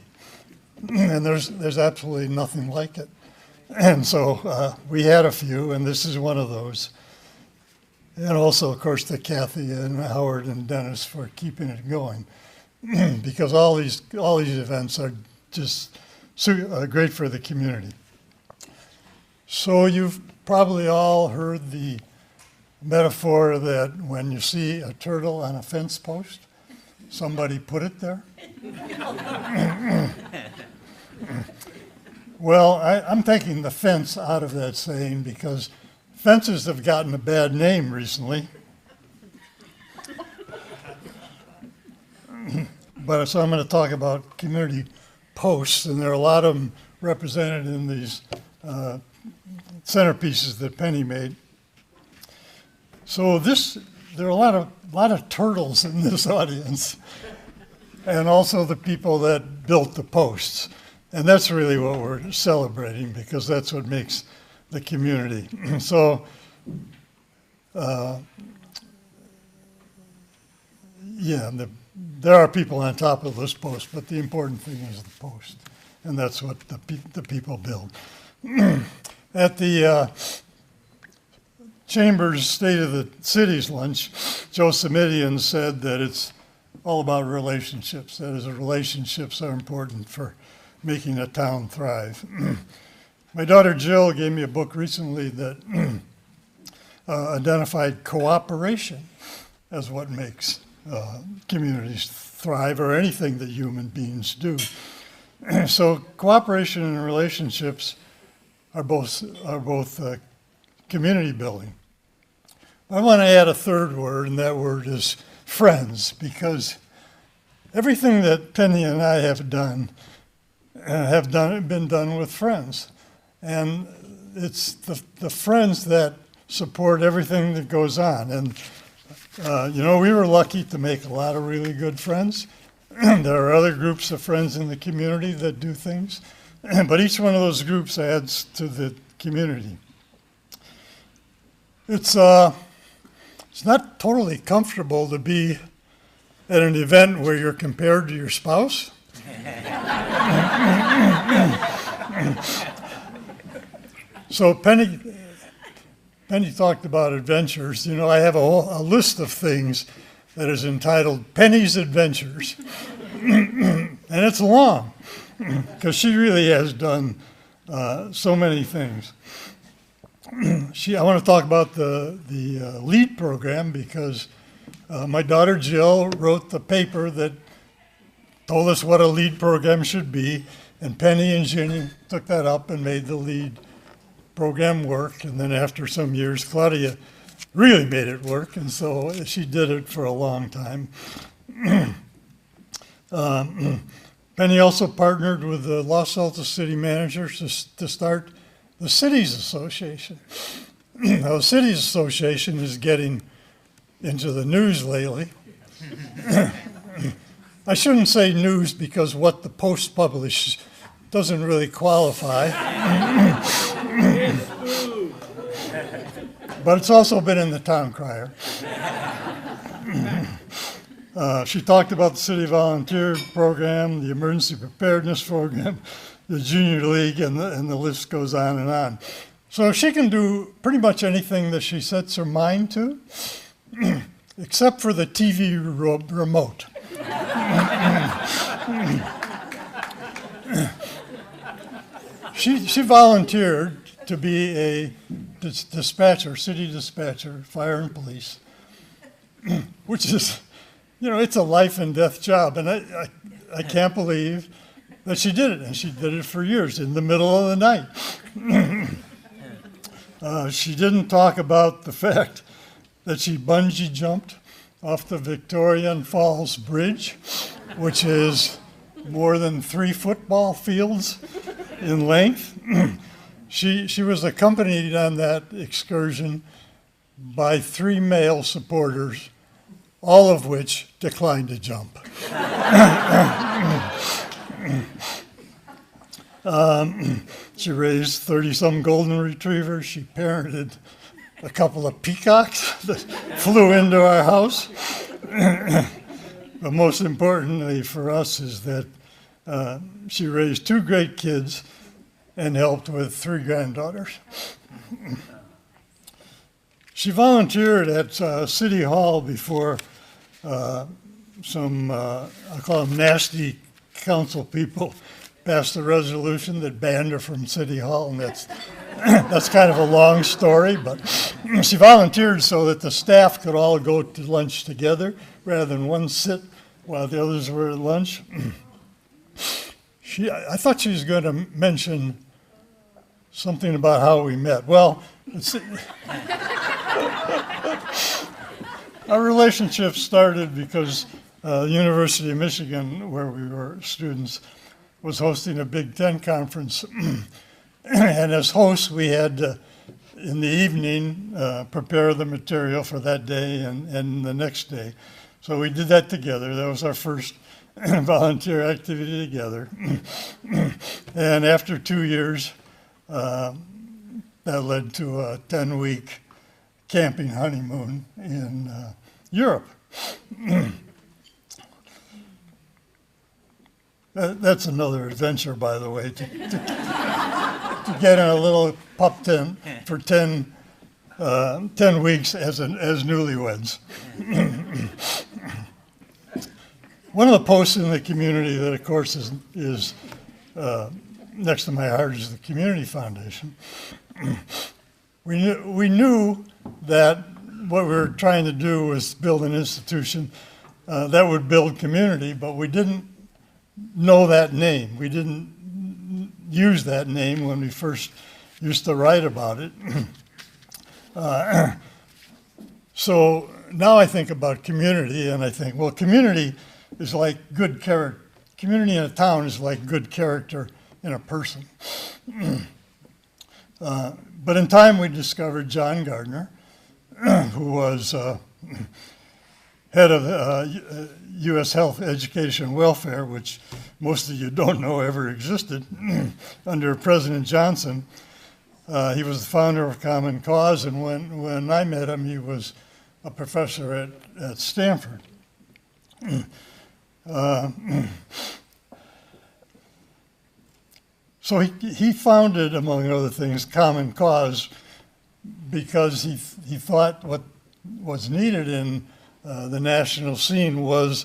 and there's absolutely nothing like it. And so we had a few, and this is one of those. And also, of course, to Kathy and Howard and Dennis for keeping it going, because all these events are just great for the community. So you've probably all heard the metaphor that when you see a turtle on a fence post, somebody put it there. Well, I'm taking the fence out of that saying, because fences have gotten a bad name recently. But so I'm going to talk about community posts, and there are a lot of them represented in these centerpieces that Penny made. So there are a lot of turtles in this audience, and also the people that built the posts. And that's really what we're celebrating, because that's what makes the community. So, there are people on top of this post, but the important thing is the post, and that's what the people build. At the Chamber's State of the Cities lunch, Joe Simidian said that it's all about relationships. That is, relationships are important for making a town thrive. My daughter Jill gave me a book recently that identified cooperation as what makes communities thrive, or anything that human beings do. So cooperation and relationships are both community building. I want to add a third word, and that word is friends, because everything that Penny and I have done been done with friends. And it's the friends that support everything that goes on. And, we were lucky to make a lot of really good friends. There are other groups of friends in the community that do things, but each one of those groups adds to the community. It's not totally comfortable to be at an event where you're compared to your spouse. So Penny talked about adventures. I have a list of things that is entitled Penny's Adventures. And it's long, because she really has done so many things. I want to talk about the LEAD program, because my daughter Jill wrote the paper that told us what a LEAD program should be, and Penny and Ginny took that up and made the LEAD program work. And then after some years, Claudia really made it work, and so she did it for a long time. Penny also partnered with the Los Altos city managers to start the Cities Association. Now, the Cities Association is getting into the news lately. I shouldn't say news because what the Post publishes doesn't really qualify. But it's also been in the town crier. She talked about the city volunteer program, the emergency preparedness program, the junior league, and the list goes on and on. So she can do pretty much anything that she sets her mind to, except for the TV remote. She volunteered to be a dispatcher, city dispatcher, fire and police, which is, it's a life and death job. And I can't believe that she did it. And she did it for years in the middle of the night. She didn't talk about the fact that she bungee jumped off the Victoria Falls Bridge, which is more than 3 football fields in length. She was accompanied on that excursion by 3 male supporters, all of which declined to jump. She raised 30-some golden retrievers. She parented a couple of peacocks that flew into our house. But most importantly for us is that she raised 2 great kids and helped with 3 granddaughters. She volunteered at City Hall before some, I'll call them nasty council people, passed a resolution that banned her from City Hall, and that's kind of a long story, but she volunteered so that the staff could all go to lunch together rather than one sit while the others were at lunch. I thought she was going to mention something about how we met. Well, our relationship started because the University of Michigan, where we were students, was hosting a Big Ten conference. And as hosts, we had to, in the evening, prepare the material for that day and the next day. So we did that together. That was our first volunteer activity together. And after 2 years, that led to a 10-week camping honeymoon in Europe. That's another adventure, by the way, to get in a little pup tent for 10 weeks as newlyweds. One of the posts in the community that, of course, is next to my heart is the Community Foundation. We knew that what we were trying to do was build an institution that would build community, but we didn't know that name. We didn't use that name when we first used to write about it. So now I think about community, and I think, well, community is like good character. Community in a town is like good character in a person. But in time, we discovered John Gardner, who was head of U.S. Health, Education, and Welfare, which most of you don't know ever existed, under President Johnson. He was the founder of Common Cause, and when I met him, he was a professor at Stanford. So he founded, among other things, Common Cause because he thought what was needed in the national scene was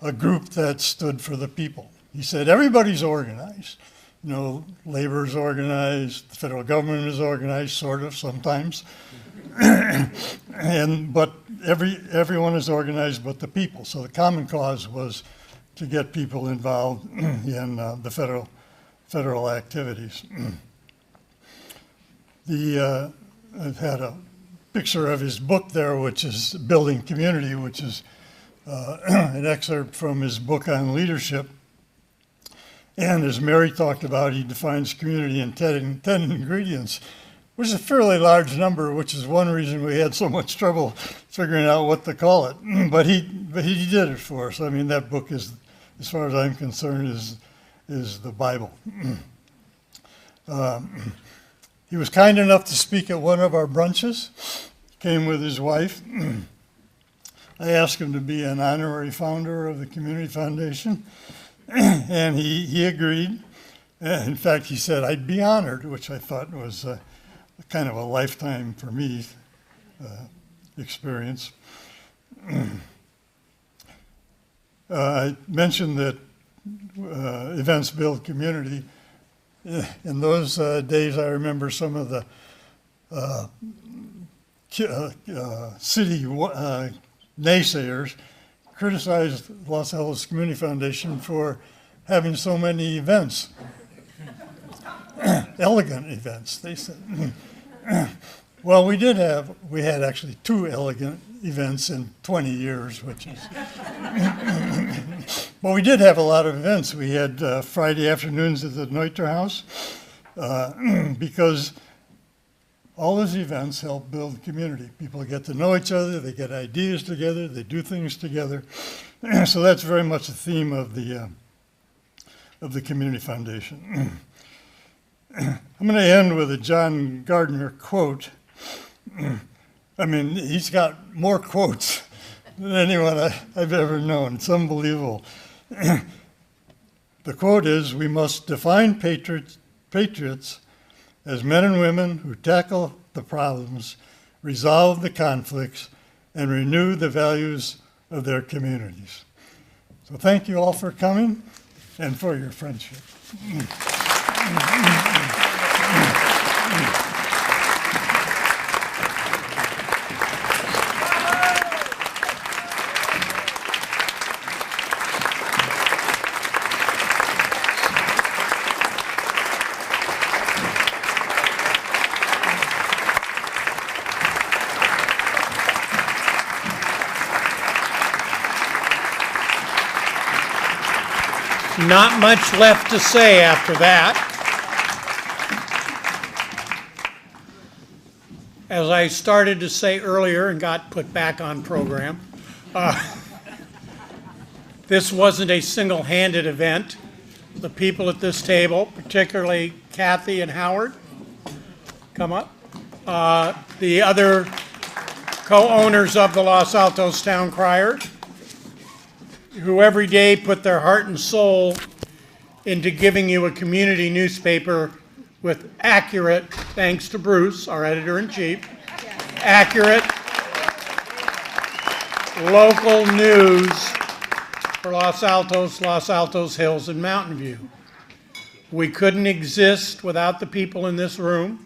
a group that stood for the people. He said, everybody's organized. Labor's organized, the federal government is organized, sort of, sometimes. But everyone is organized but the people. So the Common Cause was to get people involved in the federal activities. I've had a picture of his book there, which is Building Community, which is an excerpt from his book on leadership. And as Mary talked about, he defines community in 10 ingredients, which is a fairly large number, which is one reason we had so much trouble figuring out what to call it. But he did it for us. I mean, that book is as far as I'm concerned, is the Bible. He was kind enough to speak at one of our brunches, came with his wife. I asked him to be an honorary founder of the Community Foundation, and he agreed. In fact, he said, I'd be honored, which I thought was kind of a lifetime for me experience. I mentioned that events build community. In those days, I remember some of the city naysayers criticized Los Altos Community Foundation for having so many events, elegant events, they said. Well, we had actually 2 elegant events in 20 years, which is, but we did have a lot of events. We had Friday afternoons at the Neuter House, because all those events help build community. People get to know each other, they get ideas together, they do things together. So that's very much the theme of the Community Foundation. I'm going to end with a John Gardner quote. I mean, he's got more quotes than anyone I've ever known. It's unbelievable. The quote is, "We must define patriots as men and women who tackle the problems, resolve the conflicts, and renew the values of their communities." So thank you all for coming and for your friendship. Not much left to say after that. As I started to say earlier and got put back on program, this wasn't a single-handed event. The people at this table, particularly Kathy and Howard, come up. The other co-owners of the Los Altos Town Crier, who every day put their heart and soul into giving you a community newspaper with accurate, thanks to Bruce, our editor-in-chief, accurate local news for Los Altos Hills, and Mountain View. We couldn't exist without the people in this room,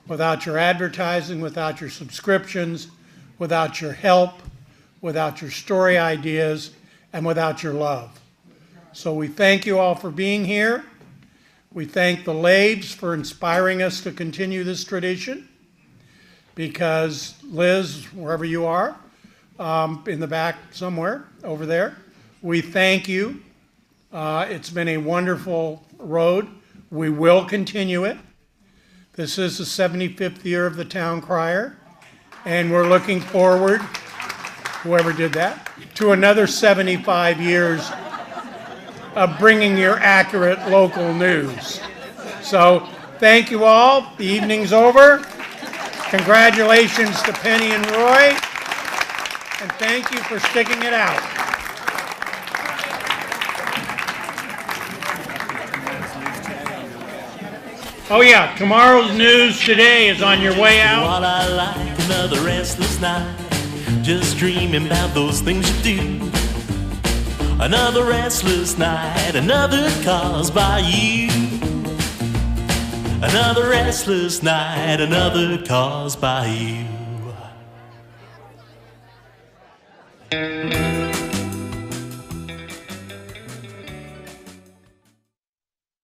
without your advertising, without your subscriptions, without your help, without your story ideas, and without your love. So we thank you all for being here. We thank the Laves for inspiring us to continue this tradition, because Liz, wherever you are, in the back somewhere over there, we thank you. It's been a wonderful road. We will continue it. This is the 75th year of the Town Crier, and we're looking forward, whoever did that, to another 75 years of bringing your accurate local news. So thank you all. The evening's over. Congratulations to Penny and Roy, and thank you for sticking it out. Oh yeah, tomorrow's news today is on your way out. While I like another restless night, just dreaming about those things you do. Another restless night, another caused by you. Another restless night, another caused by you.